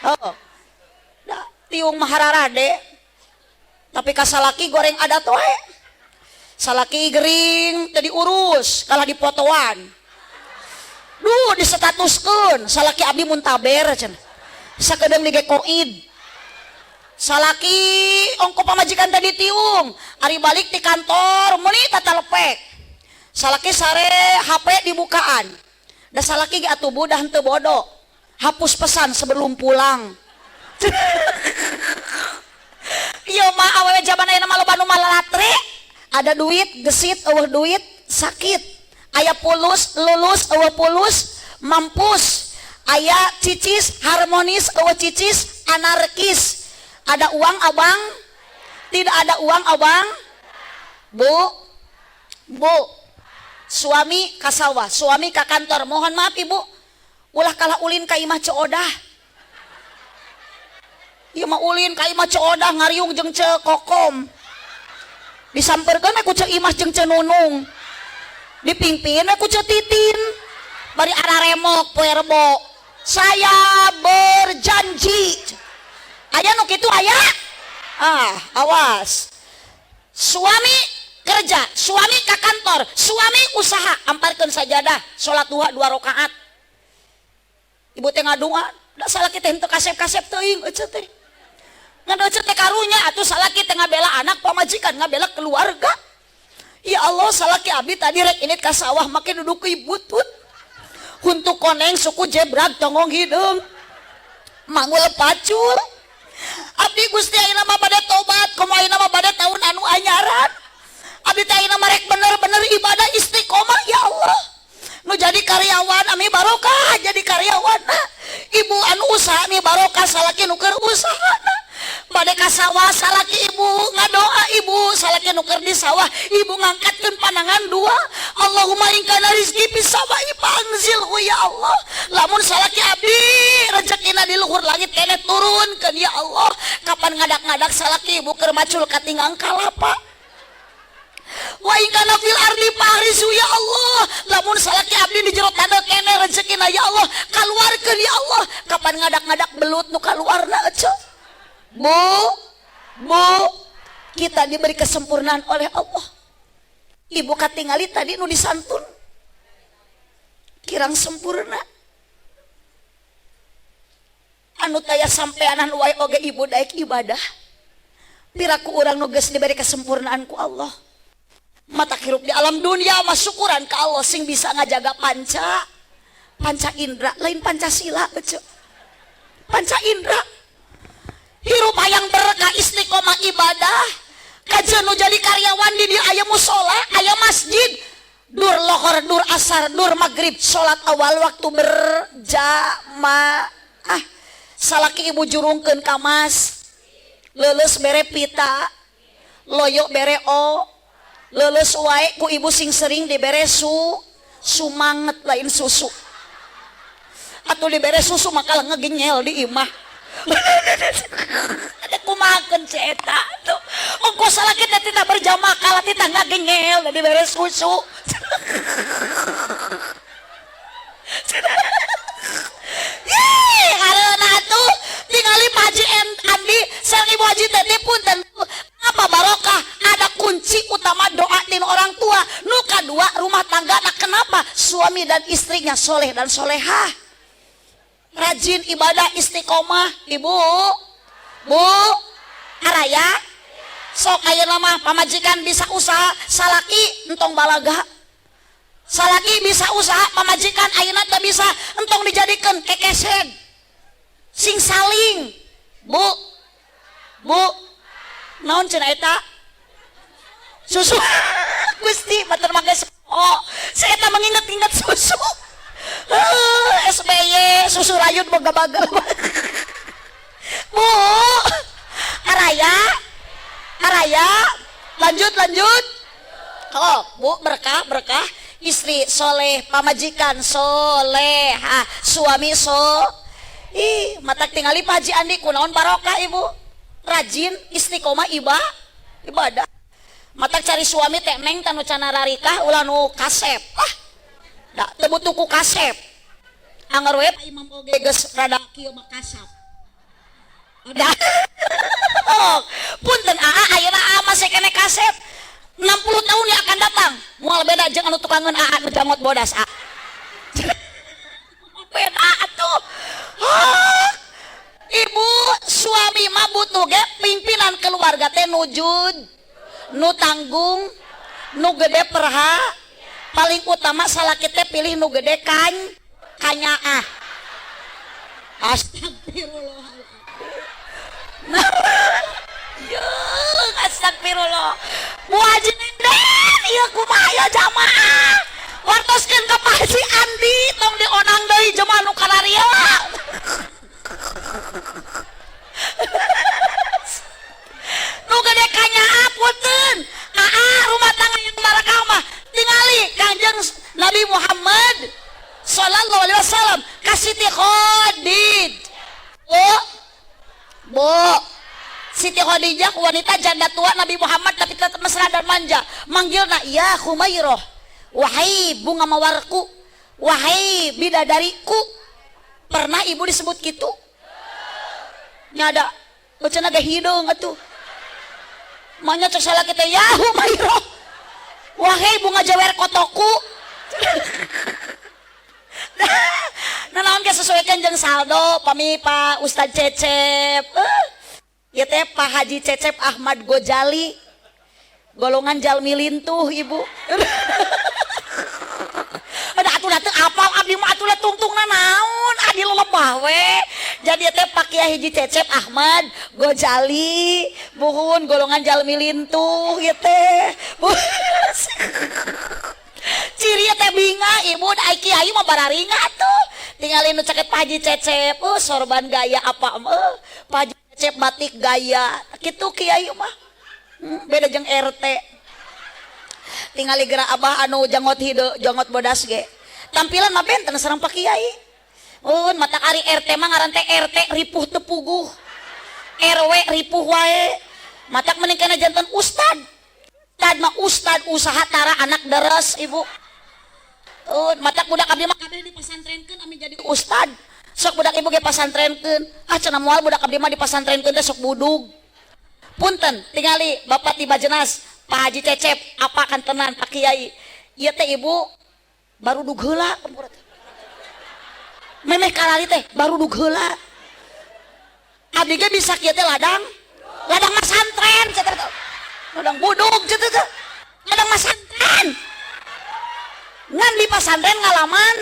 [SPEAKER 3] Oh. Da tiung mahararade. Tapi kasalaki goreng adat wae. Salaki gering teu diurus, kalah dipotoan. Duh disetatuskeun, salaki abdi muntaber cenah. Sakedeung digekoid. Salaki ongko pamajikan tadi tiung, ari balik di kantor meuni tatalepek. Salaki sare HP dibukaan. Da salaki ge atuh budah henteu bodoh. Hapus pesan sebelum pulang. Iya mah awewe zaman ayeuna mah loba nu malalatre. Ada duit gesit eueuh duit sakit. Aya pulus lulus eueuh pulus mampus. Aya cicis harmonis eueuh cicis anarkis. Ada uang abang? Tidak ada uang abang? Bu. Suami ka sawah, suami ka kantor. Mohon maaf ibu. Ulah kalah ulin ka imah Coodah. Ieu mah ulin ka imah Coodah ngariung jeung ce Kokom. Disamperkeun ku ce Imas jeung ce Nunung. Dipingpin ku ce Titin. Bari araremok poe Rebo. Saya berjanji. Aya nu kitu aya? Awas. Suami kerja, suami ka kantor, suami usaha, amparkeun sajadah, salat duha 2 rakaat. Ibu teh ngadua, da salaki teh henteu kasep-kasep teuing ece teh. Ngan ece teh karunya atuh salaki teh ngabela anak pamajikan, ngabela keluarga. Ya Allah, salaki abdi tadi rek init ka sawah make duduk ke butut. Huntu koneng suku jebrag tongong hideung. Mangul pacul. Abdi Gusti ayeuna mah bade tobat, kumaha ayeuna mah bade tahun anu anyaran. Abdi teh ayeuna mah rek bener-bener ibadah istiqomah ya Allah. Nu jadi karyawan ami barokah jadi karyawan. Ibu anu usaha mi barokah salaki nu keur usahana. Bade ka sawah salaki ibu ngadoa ibu salaki nu keur di sawah ibu ngangkatkeun panangan dua. Allahumma in kana rizqi fis sama'i fanzilhu ya Allah. Lamun salaki abdi rezekina di luhur langit keneh turunkeun ya Allah. Kapan ngadak-ngadak salaki ibu keur macul katinggang kalapa. Wa in kana fil ardi fahrisu ya Allah. Lamun salaki abdi di jero tanda keneh rezekina ya Allah kaluarkeun ya Allah. Kapan ngadak-ngadak belut nu kaluarna ece. Bu, kita diberi kesempurnaan oleh Allah. Ibu katingali tadi nu disantun kirang sempurna. Anu taya sampeanan wae oge ibu daek ibadah. Piraku urang nu geus diberi kesempurnaan ku Allah. Mata hirup di alam dunia mah syukuran ka Allah sing bisa ngajaga panca. panca indra lain Pancasila bejo. Panca indra hirup hayang berkah istiqomah ibadah kajen nu jadi karyawan di dia aya musola aya masjid dur lohor dur asar dur maghrib salat awal waktu berjamaah salaki ibu jurungkeun ka mas leuleus bere pita loyok bere o leuleus wae ku ibu sing sering dibere sumanget lain susu atuh dibere susu maka ngegenyel di imah ada kumahakeun ceeta tuh ongko salaki teh tidak berjamaah kalah tita ngagengel dibere susu karena tuh tinggali Pak Haji Andi sang Ibu Haji Teti pun tentu apa barokah ada kunci utama doa din orang tua nu kadua rumah tangga nah kenapa suami dan istrinya soleh dan solehah rajin ibadah istiqomah ibu bu araya sok ayeuna mah pamajikan bisa usaha salaki entong balaga salaki bisa usaha pamajikan ayeuna teh bisa entong dijadikeun kekesen sing saling bu naon cenah eta susu Gusti matur mangga oh saya eta mengingat-ingat susu SBY susu rayut boga-baga bu araya lanjut oh bu berkah istri soleh pamajikan soleh suami matak tingali Pak Haji Andi kunaon barokah ibu rajin istiqomah ibadah matak cari suami teh neng tanu cana rarikah ulah nu kasep da teu butuh ku kasep anggar we Pak Imam oge geus rada kieu mah kasap da punten ayeuna masih kene kasep 60 tahun yang akan datang moal beda jeung anu tukangeun nu jangot bodas beda atuh ibu suami mah butuh ge pimpinan keluarga teh nujud nu tanggung nu gede perha paling utama salaki teh pilih nu gede kanyaah astagfirullahaladzim astagfirullah Bu Haji Nenden ieu kumaha ya jamaah wartoskeun ka Pak Haji Andi tong dionang deui jemaah nu kararia nu gede kanyaah punten rumah tangga yang barakah mah tingali Kanjeng Nabi Muhammad sallallahu alaihi wasallam ka Siti Khadijah Bu Siti Khadijah wanita janda tua Nabi Muhammad tapi tetap mesra dan manja manggilna ya Khumairah wahai bunga mawarku wahai bidadariku pernah ibu disebut gitu nyada bacana ge hidung atuh manya cek salah kita ya Khumairah wahai bunga jawer kotoku nah naon ge sesuaikan jeung saldo pami Pak Ustadz Cecep ya teh Pak Haji Cecep Ahmad Gojali golongan jalmi lintuh ibu ada atuh teh apal abdi mah atuh tungtungna naon adi lebah we jadi teh Pak Kiai Haji Cecep Ahmad Gojali buhun golongan jalmi lintuh ya teh ciri teh binga ibu da kiai mah bararinga tuh tinggalin nu ceket Pak Haji Cecep sorban gaya apa Pak Haji Cecep batik gaya kitu kiai mah beda jeung RT tingali geura abah anu jangot hideu jangot bodas ge tampilan mah benten sareng Pak Kiai mata ari RT mah ngaran teh RT ripuh teu puguh RW ripuh wae matak mending kana janten ustad mah ustad usaha tara anak deres ibu matak budak abdi mah kabeh dipasantrenkeun ami jadi ustad sok budak ibu ge pasantrenkeun cenah moal budak abdi mah dipasantrenkeun teh sok budug punten tingali Bapak tiba jenas Pak Haji Cecep apa kan tenan Pak Kiai ieu teh ibu baru dug heula memeh kalali teh baru dug heula abdi ge bisa kieu teh ladang masantren cenah ladang budug cenah ladang masantren ngan di pasantren ngalaman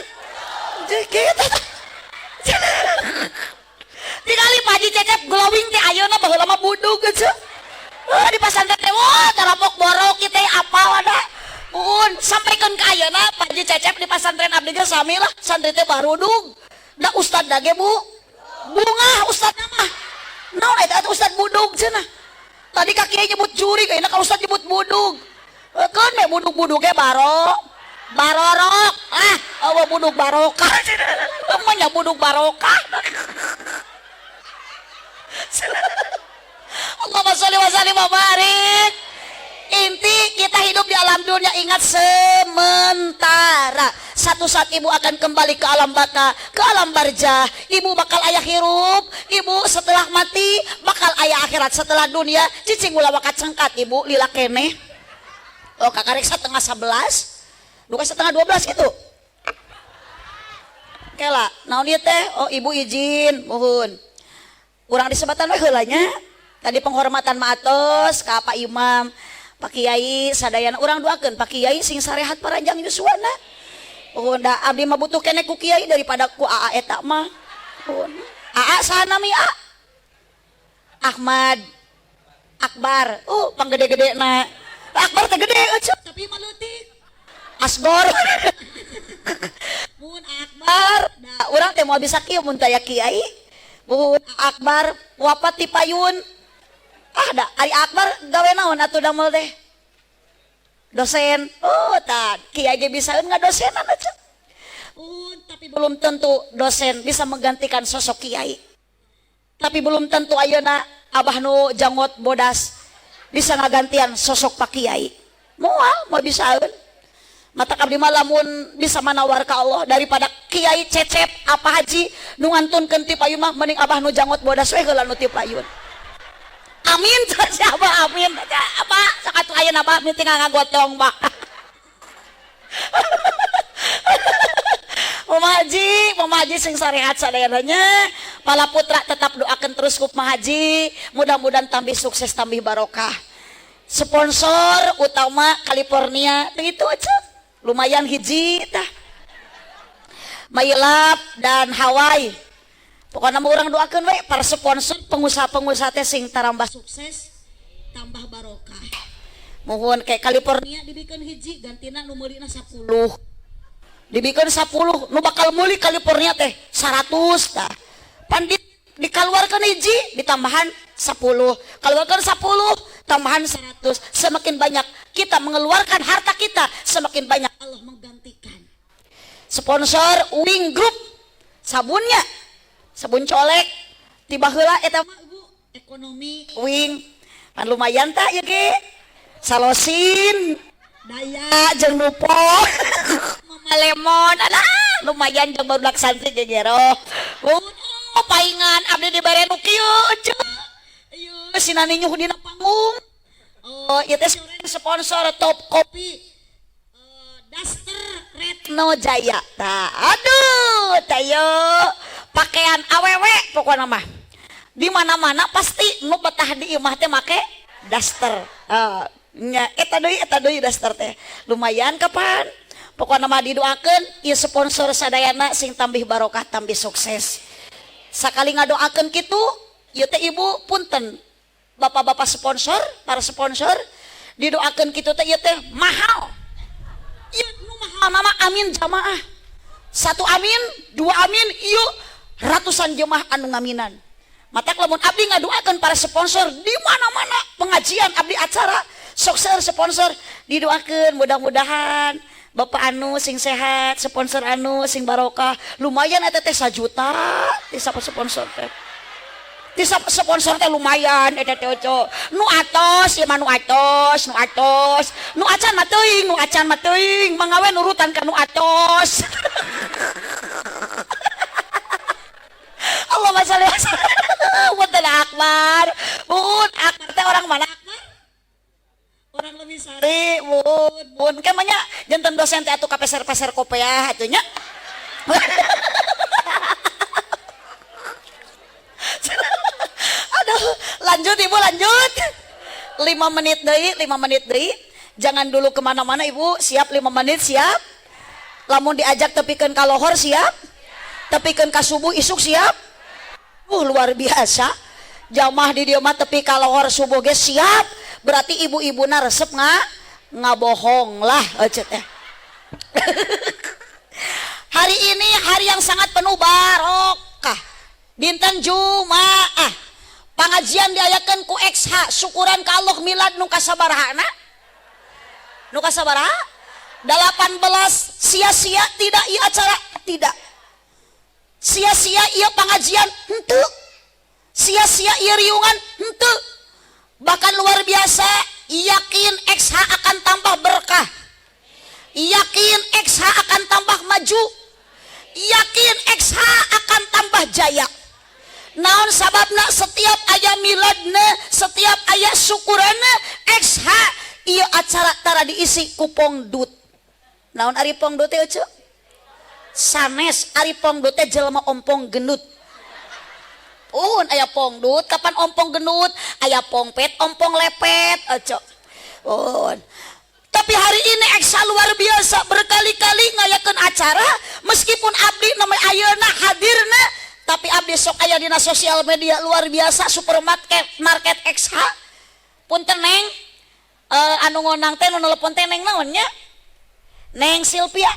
[SPEAKER 3] Kita tinggali Pak Haji Cecep glowing teh ayeuna baheula mah budug geus. Di pasantren teh wah tarapok borok kita apa wadah. Sampaikan ke ayeuna Pak Haji Cecep di pasantren abdi ge sami lah santri teh barudug. Da ustad dage Bu. Bunga ustad mah. Naon eta ustad budug cenah. Tadi ka kiai nyebut juri kayaknya ka ustad nyebut budug. Kan me budug-budug ge barorok. Awa budug barokah. Emangnya budug barokah. Allahumma sholli wa sallim wa barik. Inti kita hidup di alam dunia ingat sementara. Satu saat ibu akan kembali ke alam baka, ke alam barzah. Ibu bakal aya hirup, ibu setelah mati bakal aya akhirat. Setelah dunia cicing ulah wakat sengkat ibu lila keneh. Oh kakarek 10:11, duka 11:12 itu. Kela, naon ieu teh? Oh ibu izin, mohon. Urang disebatan we heula nya. Tadi penghormatan maatos ka Pak Imam, Pak Kiai sadayana urang doakeun Pak Kiai sing sarehat paranjang yuswana. Oh da abdi mah butuh keneh ku Kiai daripada ku AA eta mah. AA saha nami A? Ahmad Akbar. Panggede-gedena. Akbar teh gede euceup tapi mah leutik. Asgor. Mun Akbar, da urang teh moal bisa kieu mun taya Kiai. Mun Akbar wafat ti payun. Da Ari Akbar gawe naon atuh damel teh? Dosen. Kiai ge bisaeun ngadosenan atuh. Tapi belum tentu dosen bisa menggantikan sosok Kiai. Tapi belum tentu ayeuna Abah nu jangot bodas bisa ngagantian sosok Pak Kiai. Moal bisaeun. Mata abdi mah lamun bisa manawar ka Allah daripada Kiai Cecep apa haji nu ngantunkeun ti payun mah mending Abah nu jangot bodas we heula nu ti payun. Amin siapa amin apa sakat ayeuna Abah miting ngagotong Pak. Pemahaji sing sarehat sadayananya pala putra tetap doakan terus ku Haji mudah-mudahan tambah sukses tambah barokah. Sponsor utama California itu aja lumayan hiji tah Mailap dan Hawaii pokoknya mau orang doakan we para sponsor pengusaha-pengusaha teh sing tarambah sukses tambah barokah. Mohon kayak California dibikin hiji gantina nu meulina 10 dibikin 10 nu bakal meuli California teh 100 tah pandit dikeluarkan hiji ditambahan 10 keluarkan 10 tambahan 100 semakin banyak kita mengeluarkan harta kita semakin banyak Allah menggantikan. Sponsor Wing Group sabunnya sabun colek tiba heula eta mah Ibu ekonomi Wing pan lumayan tah ya ge Salosin daya jeung nupo Mama Lemon lumayan jeung barudak santri gegero. Paingan abdi dibere nu kieu aeuh sinani nyuh dina panggung. Ieu teh sponsor Top Kopi Duster Retno Jaya tah aduh tayo pakaian awewe pokokna mah di mana-mana pasti nu betah di imah teh make Duster. Nya eta deui Duster teh lumayan kapan pokokna mah didoakeun ieu sponsor sadayana sing tambih barokah tambih sukses. Sakali ngadoakeun kitu ieu teh ibu punten bapak-bapak sponsor para sponsor didoakeun kitu teh ieu teh mahal. Ieu nu mahal mah amin jamaah. 1 amin 2 amin ieu ratusan jemaah anu ngaminan. Matak lamun abdi ngadoakeun para sponsor di mana-mana pengajian abdi acara sukses sponsor didoakeun mudah-mudahan bapak anu sing sehat sponsor anu sing barokah lumayan eta teh 1 juta ti sponsor teh ti sponsor teh lumayan eta teh nu atos ieu mah nu atos nu acan mah teuing mangawe nurutan ka nu atos. Allahumma sholli wa sallim Akbar. Akbar teh orang mana Akbar? Orang lebih sari, bun kan banyak jantan dosen teh atuh kapeser-peser kopiah atuh nya. Aduh, lanjut Ibu lanjut. 5 menit deui. Jangan dulu kemana-mana Ibu, siap 5 menit siap. Lamun diajak tepikeun ka lohor siap. tepikeun ka subuh isuk siap. Luar biasa. Jamaah di dieu mah tepi ka lohor subuh ge siap. Berarti ibu-ibuna resep ngabohong lah ecet teh. Hari ini hari yang sangat penuh barokah. Dinten Jumaah. Pengajian diayakeun ku XH, syukuran ka Allah milad nu kasabarahana? Nu kasabaraha? 18 sia-sia tidak ieu acara? Tidak. Sia-sia ieu pengajian? Henteu. Sia-sia ieu riungan? Henteu. Bahkan luar biasa, yakin XH akan tambah berkah. Yakin XH akan tambah maju. Yakin XH akan tambah jaya. Naon sababna setiap aya miladna, setiap aya syukuranna XH ieu acara tara diisi ku pongdut. Naon ari pongdut teh euceu? Sanes ari pongdut teh jelema ompong genut. Aya pongdut, kapan ompong genut? Aya pongpet, ompong lepet, euceu. Tapi hari ini eksa luar biasa, berkali-kali ngayakeun acara meskipun abdi namanya ayeuna hadirna, tapi abdi sok aya dina sosial media luar biasa market XH. Punten Neng, anu ngonang teh nu nelpon teh Neng naon nya? Neng Silvia,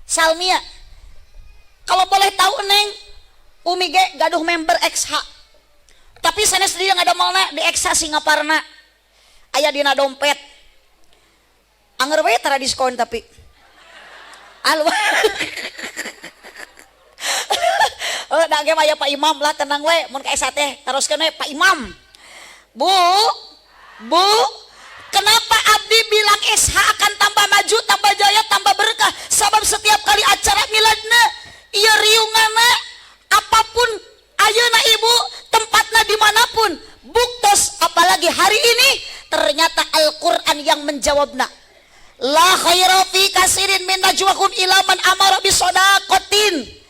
[SPEAKER 3] Salmia. Kalau boleh tahu Neng, Umi ge gaduh member XH. Tapi sanes dia ngadamelna di XH Singaparna. Aya dina dompet. Anger we tara diskon tapi. Alwa. Da ge aya Pak Imam lah tenang we mun ka esa teh teruskeun we Pak Imam. Bu, kenapa abdi bilang SH akan tambah maju, tambah jaya, tambah berkah? Sebab setiap kali acara miladna, ieu riunganna apapun ayeuna ibu, tempatna dimanapun, buktos apalagi hari ini ternyata Al-Quran yang menjawabna. La khaira fi kasirin min najwakum ila man amara bisodaqatin.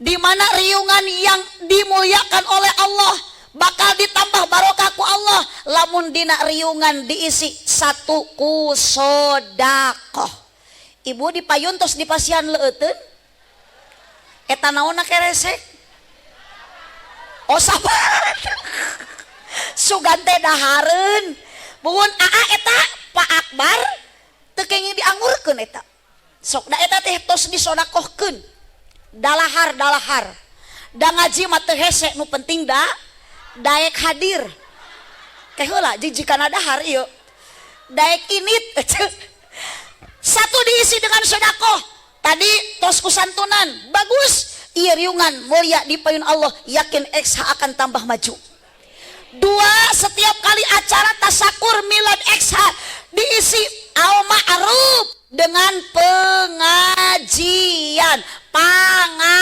[SPEAKER 3] Di mana riungan yang dimuliakan oleh Allah bakal ditambah barokah ku Allah lamun dina riungan diisi satu ku sedekah. Ibu dipayun tos dipasihan leuteun. Eta naonna keresek? Oh sabar. Sugan teh dahareun. Buun aa eta Pak Akbar teu kenging diangurkeun eta. Sok da eta teh tos disodakohkeun. Dalahar. Da ngaji mah teu hese nu penting daek hadir. Teh heula jijikana dahar ieu. Daek init. Satu diisi dengan sedekah. Tadi tos kusantunan bagus. Ieu riungan mulia di payun Allah, yakin XH akan tambah maju. 2, setiap kali acara tasakur milad XH diisi al ma'ruf dengan pengajian, pangaosan.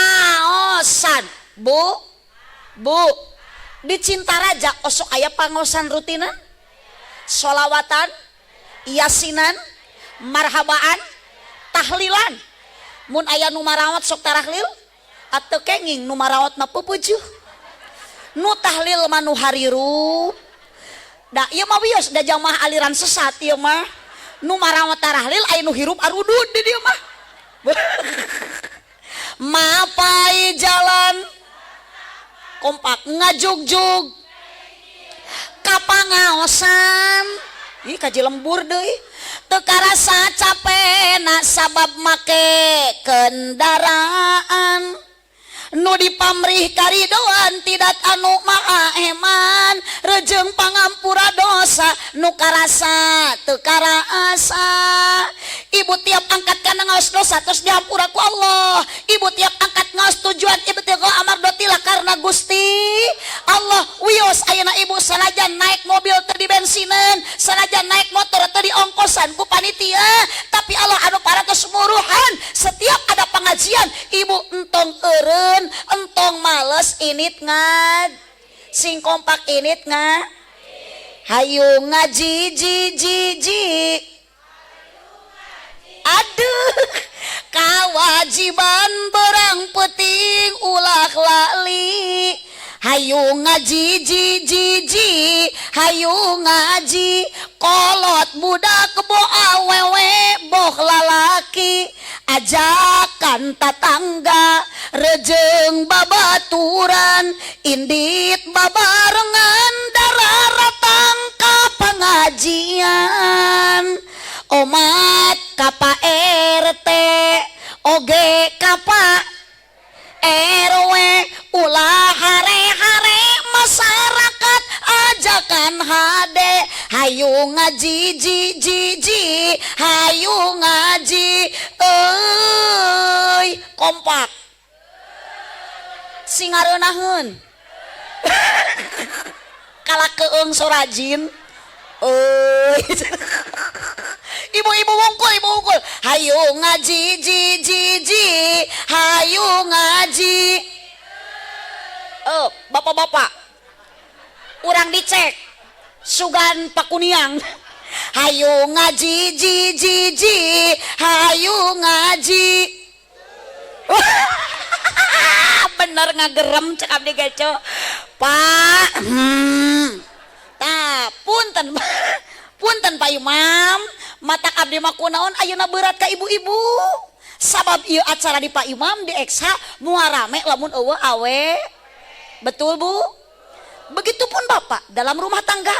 [SPEAKER 3] Bu, di Cintaraja osok aya pangaosan rutinan, sholawatan, yasinan, marhabaan, tahlilan. Mun aya nu marawat sok tarahlil atau kenging nu marawat na pupujuh. Nu tahlil mah nu harirup. Da ieu mah wios da jamaah aliran sesat ieu mah. Nu marawat tarahlil aya nu hirup arudud di dieu mah. Mapai jalan kompak ngajugjug kapangaosan. Ih kaji lembur deui. Teu karasa capena sabab make kendaraan. Nu dipamrih karidoan tidak anu maaheman, rejeng pangampura dosa nu karasa teu karasa. Ibu tiap angkat kana ngaos dosa terus dihampura ku Allah. Ibu tiap angkat ngaos tujuan ibu tiap amar dotilah karena Gusti Allah. Wios ayeuna ibu sanajan naik mobil teu di bensinen, sanajan naik motor teu di ongkosan ku panitia, tapi Allah anu parantos muruhan. Setiap ada pengajian ibu entong eureun, entong males init ngad. Sing kompak init hayu ngaji ji. Aduh, kewajiban berang penting ulah lali. Hayu ngaji ji, hayu ngaji. Kolot budak bo awewe boh lalaki. Ajakan tetangga rejeng babaturan indit babarengan dararatang ka pengajian umat kapa RT oge kapa RW ulah hare-hare masyarakat ajakan hade hayu ngaji ji hayu ngaji euy kompak singareunaheun kala keung sorajin euy ibu-ibu wungkul hayu ngaji ji hayu ngaji bapak-bapak urang dicek sugan pakuniang hayu ngaji ji hayu ngaji bener ngagerem cek abdi geco pak punten punten Pak Imam mata abdi mah kunaon ayeuna berat ka ibu-ibu sabab ieu acara di Pak Imam di Eksa moal rame lamun eueuh awe betul Bu begitupun Bapak dalam rumah tangga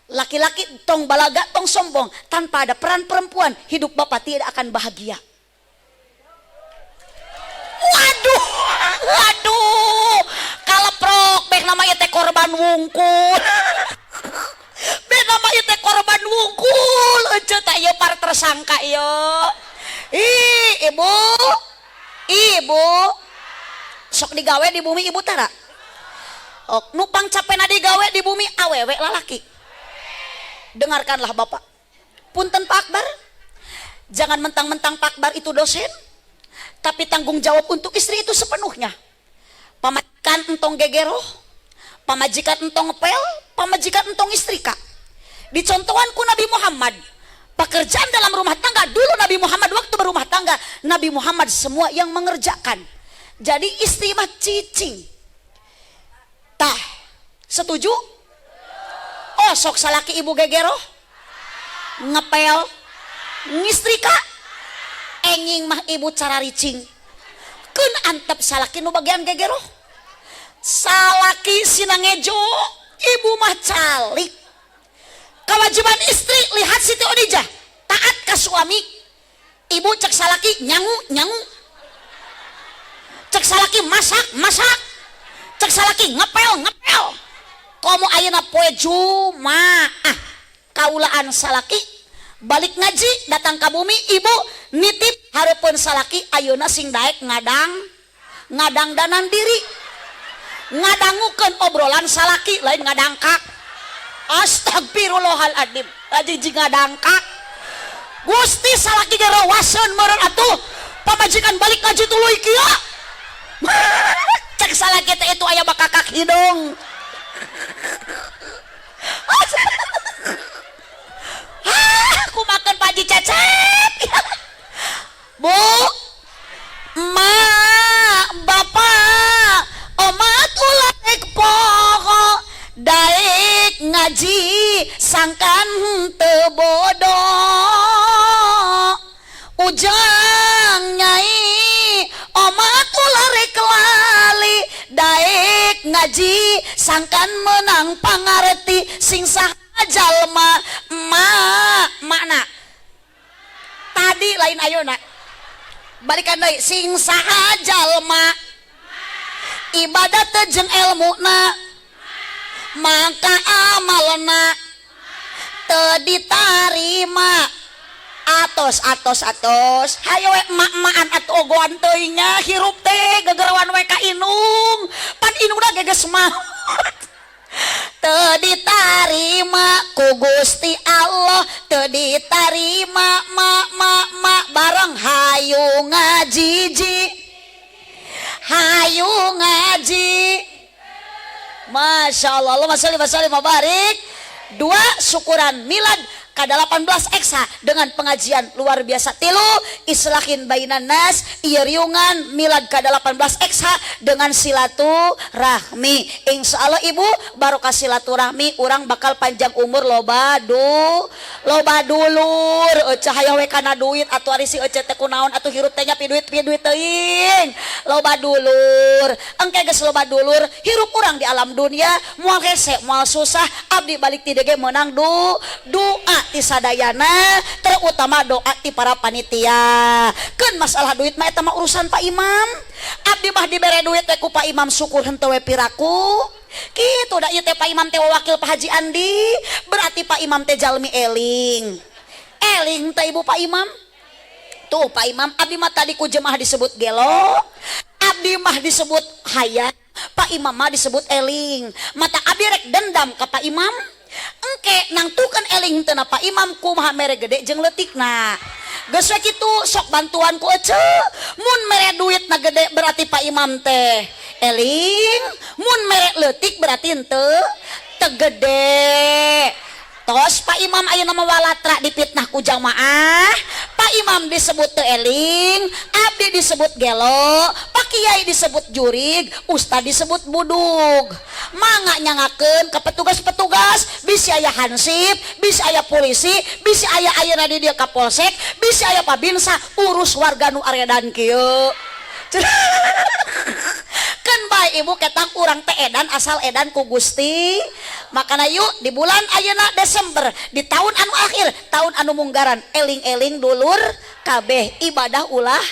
[SPEAKER 3] laki-laki tong balaga tong sombong tanpa ada peran perempuan hidup Bapak tidak akan bahagia. Waduh kaleprok bek nama ieu teh korban wungkul bek nama ieu teh korban wungkul ece teh ieu par tersangka ieu ibu sok digawe di bumi ibu tara nupang capena digawe di bumi awewe lalaki. Dengarkanlah Bapak punten Pak Akbar jangan mentang-mentang Pak Akbar itu dosen tapi tanggung jawab untuk istri itu sepenuhnya. Pamajikan entong gegeroh, pamajikan entong ngepel, pamajikan entong istrika. Dicontohan ku Nabi Muhammad, pekerjaan dalam rumah tangga dulu Nabi Muhammad waktu berumah tangga, Nabi Muhammad semua yang mengerjakan. Jadi istri mah cicing. Tah, setuju? Oh, sok salaki ibu gegeroh, ngepel, ngistrika. Enging mah ibu cara ricing keun antep salaki nu bagian gegeroh salaki sinangejo ibu mah calik kewajiban istri lihat Siti Odijah taat ke suami ibu cek salaki nyangu cek salaki masak cek salaki ngepel komo ayeuna poe Jumaah kaulaan salaki balik ngaji datang ke bumi ibu nitip hareupeun salaki ayeuna sing daek ngadang danan diri ngadangukeun obrolan salaki lain ngadangkak astagfirullahaladzim ajiji ngadangkak Gusti salaki ge rawaseun meureun atuh pamajikan balik ngaji tuluy kieu cek salaki teh itu aya bakakak hidung kumakeun Paji Cecep Bu emak bapak omat ulah daek poho daek ngaji sangkan teu bodoh ujang nyai omat ulah rek lali daek ngaji sangkan menang pangarti sing saha jalma makna tadi lain ayeuna balikan deui sing saha jalma ibadat jeung elmuna maka amalna teu ditarima atos hayo we emak-emakan atuh ogoan teuing nya hirup teh gegerewan we ka inung pan inungna geges maot teu ditarima ku Gusti Allah teu ditarima mak bareng hayu ngaji Masya Allah Allahumma sholli wa sallim wa barik. 2 syukuran milad ke-18 eksa dengan pengajian luar biasa. Tilu, islahin bainan nas, ieu riungan milad ke-18 eksa dengan silaturahmi. Insyaallah ibu barokah silaturahmi urang bakal panjang umur loba dulur. Cahaya we kana duit atuh ari si ece teh kunaon atuh hirup teh nya piduit teuing. Loba dulur. Engke geus loba dulur, hirup urang di alam dunia moal hese moal susah abdi balik ti dege meunang doa ti sadayana, terutama doa ti para panitia. Keun masalah duit mah eta mah urusan Pak Imam. Abdi mah dibere duit teh ku Pak Imam syukur henteu we piraku. Kitu da ieu teh Pak Imam teh wakil Pak Haji Andi, berarti Pak Imam teh jalmi eling. Eling teh Ibu Pak Imam. Tuh Pak Imam abdi mah tadi ku jemaah disebut gelo, abdi mah disebut hayat, Pak Imam mah disebut eling. Mata abdi rek dendam ka Pak Imam. Engke nangtukeun eling teu na Pak Imam kumaha mere gede jeung leutikna. Geus we kitu sok bantuan ku ece. Mun mere duitna gede berarti Pak Imam teh eling, mun mere leutik berarti henteu tegede. Tos Pak Imam ayeuna mah walatra dipitnah ku jamaah. Pak Imam disebut teu eling, abdi disebut gelo, Pak Kiai disebut jurig, ustad disebut budug. Mangga nyangakeun ka petugas-petugas, bisi aya hansip, bisi aya polisi, bisi aya ayeuna di dieu kapolsek, bisi aya pabinsa urus warga nu aredan kieu. Kan bae ibu ketang urang teh edan asal edan ku Gusti. Makana yuk di bulan ayeuna Desember di tahun anu akhir, tahun anu munggaran, eling-eling dulur kabeh ibadah ulah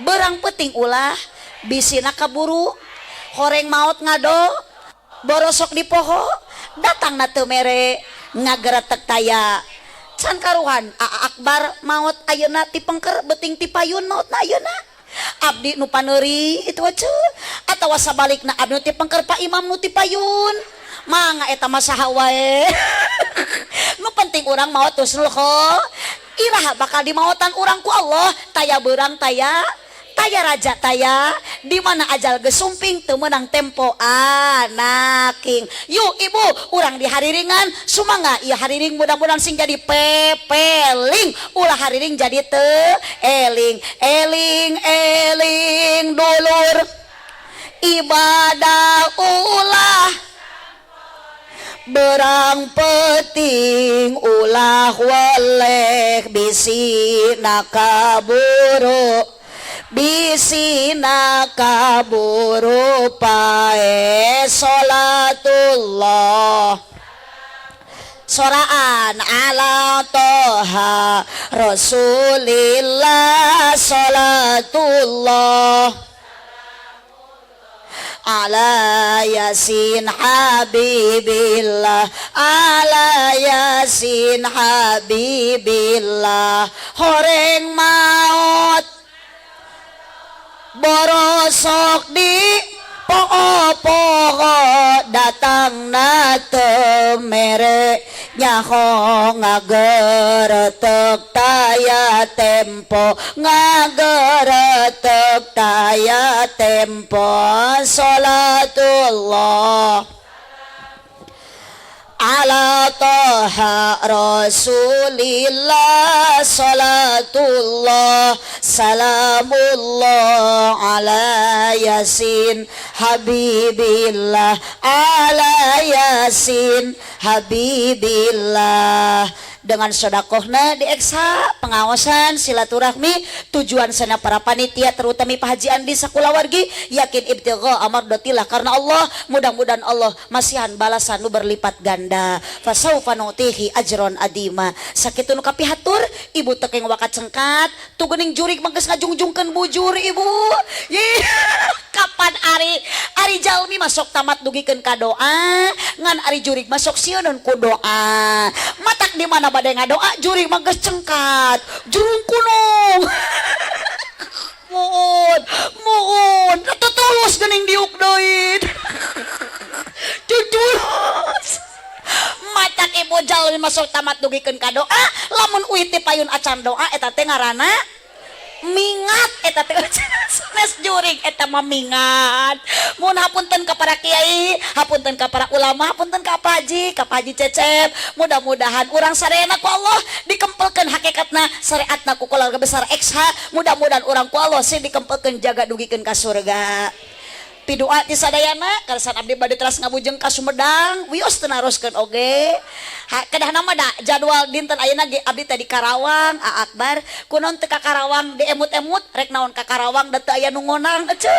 [SPEAKER 3] berang penting ulah bisina kaburu horeng maot ngado borosok di poho datang na teu mere ngageretek taya can karuhan akbar maot ayeuna ti pengker beuting ti payun maotna ayeuna. Abdi nu paneuri itu aja atawa sabalikna abdi nu ti pengker Pak Imam nu ti payun mangga eta mah saha wae. Nu penting urang maot husnul iraha bakal dimaotan urang ku Allah taya beurang taya raja taya di mana ajal gesumping teu meunang tempo anaking. Yuk ibu urang di hariringan sumangga ieu hariring mudah-mudahan sing jadi pepeling ulah hariring jadi teu eling dulur ibadah ulah berang penting ulah waleh bisina kaburu pae sholatullah soraan ala toha rasulillah sholatullah ala yasin habibillah ala yasin habibillah horeng maot borosok di poho datang na temere nyaho ngageretek taya tempo ngageretek taya tempo sholatullah ala toha rasulillah salatullah salamullah ala yasin habibillah ala yasin habibillah. Dengan sodakohna di eksa pengawasan silaturahmi tujuan sana para panitia terutama Pak Haji Andi sakulawargi yakin ibtigha amardatillah karena Allah mudah-mudahan Allah masihan balasan nu berlipat ganda fasaufa nutihi ajron adima sakitu nu kapihatur ibu tekeng wakat cengkat tugening jurig manggeus ngajungjungkeun bujur ibu kapan ari jalmi masuk tamat dugikeun ka doa ngan ari jurig masuk sieun ku doa matak di mana bade ngadoa jurig mah geus cengkat jurung kunung muun tutulus geuning diuk deui tutulus matak ibu jalmi masuk tamat dugikeun ka doa lamun uit ti payun acan doa eta teh ngaranna mingat eta teh sanes juring eta mah mingat. Mun hapunten ka para kiai, hapunten ka para ulama, hapunten ka Pak Haji Cecep. Mudah-mudahan urang sadayana ku Allah dikempelkeun hakikatna syariatna ku keluarga besar XH. Mudah-mudahan urang ku Allah sih dikempelkeun jaga dugikeun ka surga. Pidoa ti sadayana karasan abdi bade teras ngabujeng ka Sumedang wios teu naroskeun oge. Kedah nama da jadwal dinten ayeuna ge abdi teh di Karawang Akbar kunaon teu ka Karawang diemut-emut rek naon ka Karawang da teu aya nu ngonang ece.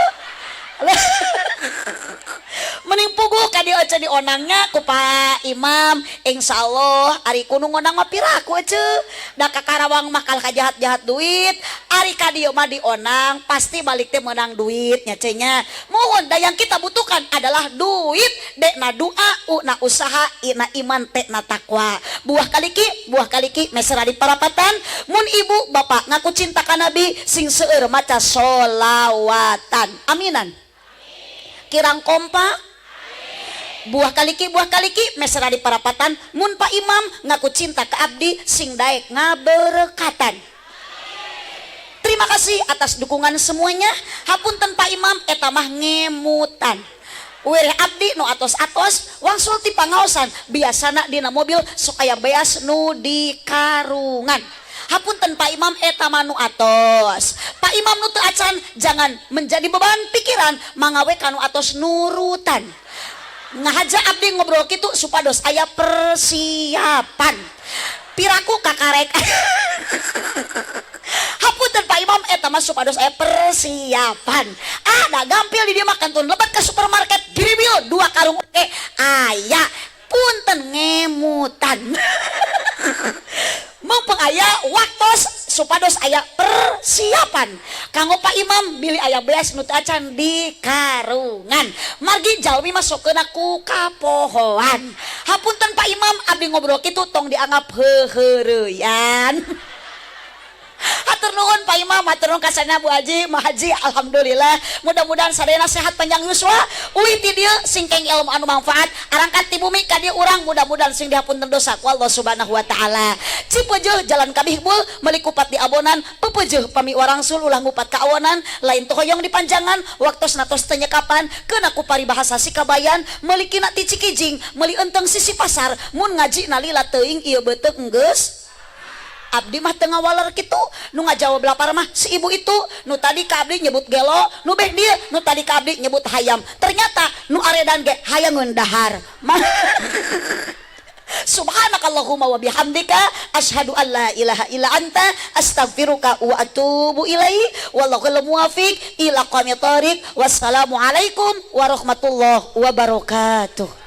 [SPEAKER 3] Mending puguh ka dieu ece dionangnya ku Pak Imam insyaallah ari kudu ngonang mah piraku ece. Da ka Karawang mah kal kajahat-jahat duit ari ka dieu mah dionang pasti balik teh menang duit nya cenah. Mohon da yang kita butuhkan adalah duit dek na doa na usaha ina iman teh na takwa. Buah kaliki mesra di parapatan mun ibu bapak ngaku cinta ka nabi sing seueur maca sholawatan aminan kirang kompa buah kaliki mesra di parapatan mun Pak Imam ngaku cinta ke abdi sing daek ngaberkatan. Terima kasih atas dukungan semuanya. Hapunten Pak Imam eta mah ngemutan. Wireh abdi nu atos-atos wangsul ti pangaosan biasana dina mobil sok aya beas nu di karungan. Hapunten Pak Imam eta mah nu atos. Pak Imam nu teu acan jangan menjadi beban pikiran mangawe kanu atos nurutan. Ngahaja abdi ngobrol kitu supados aya persiapan. Piraku kakarek. Hapunten Pak Imam eta mah supados aya persiapan. Da gampil di dieu mah kantun lebat ke supermarket giribil 2 karung oke aya punten ngemutan. Mumpung aya waktos supados aya persiapan kanggo Pak Imam bili aya beas nu teu acan di karungan margi jalmi masukkeun ku kapohoan. Hapunten Pak Imam abdi ngobrol kitu tong dianggap heuheureyan. Hatur nuhun Pak Imam, hatur nuhun kasana Bu Haji, Mah Haji, alhamdulillah. Mudah-mudahan sadayana sehat panjang yuswa. Uwi ti dieu singkeng ilmu anu manfaat. Arangkat ti bumi ka dieu urang mudah-mudahan sing dihapunten dosa ku Allah Subhanahu wa taala. Cipeujuh jalan kabihbul meuli kupat di abonan, pepeujuh pami warangsul ulah ngupat ka awonan, lain teu hoyong dipanjangan, waktos natos teu nyekapan, keuna ku paribahasa sikabayan, meuli kina ti Cikijing, meuli enteng sisi pasar, mun ngaji nalila teuing ieu beuteuk enggeus. Abdi mah tengah waler gitu nu ngajawab lapar mah si ibu itu nu tadi ka abdi nyebut gelo nu beh dia nu tadi ka abdi nyebut hayam ternyata nu aredan ge hayangeun dahar. Subhanakallahumma wa bihamdika asyhadu an la ilaha illa anta astaghfiruka wa atubu ilaik wallahu muwaffiq ila aqwamit thoriq. Wassalamu alaikum warahmatullahi wabarakatuh.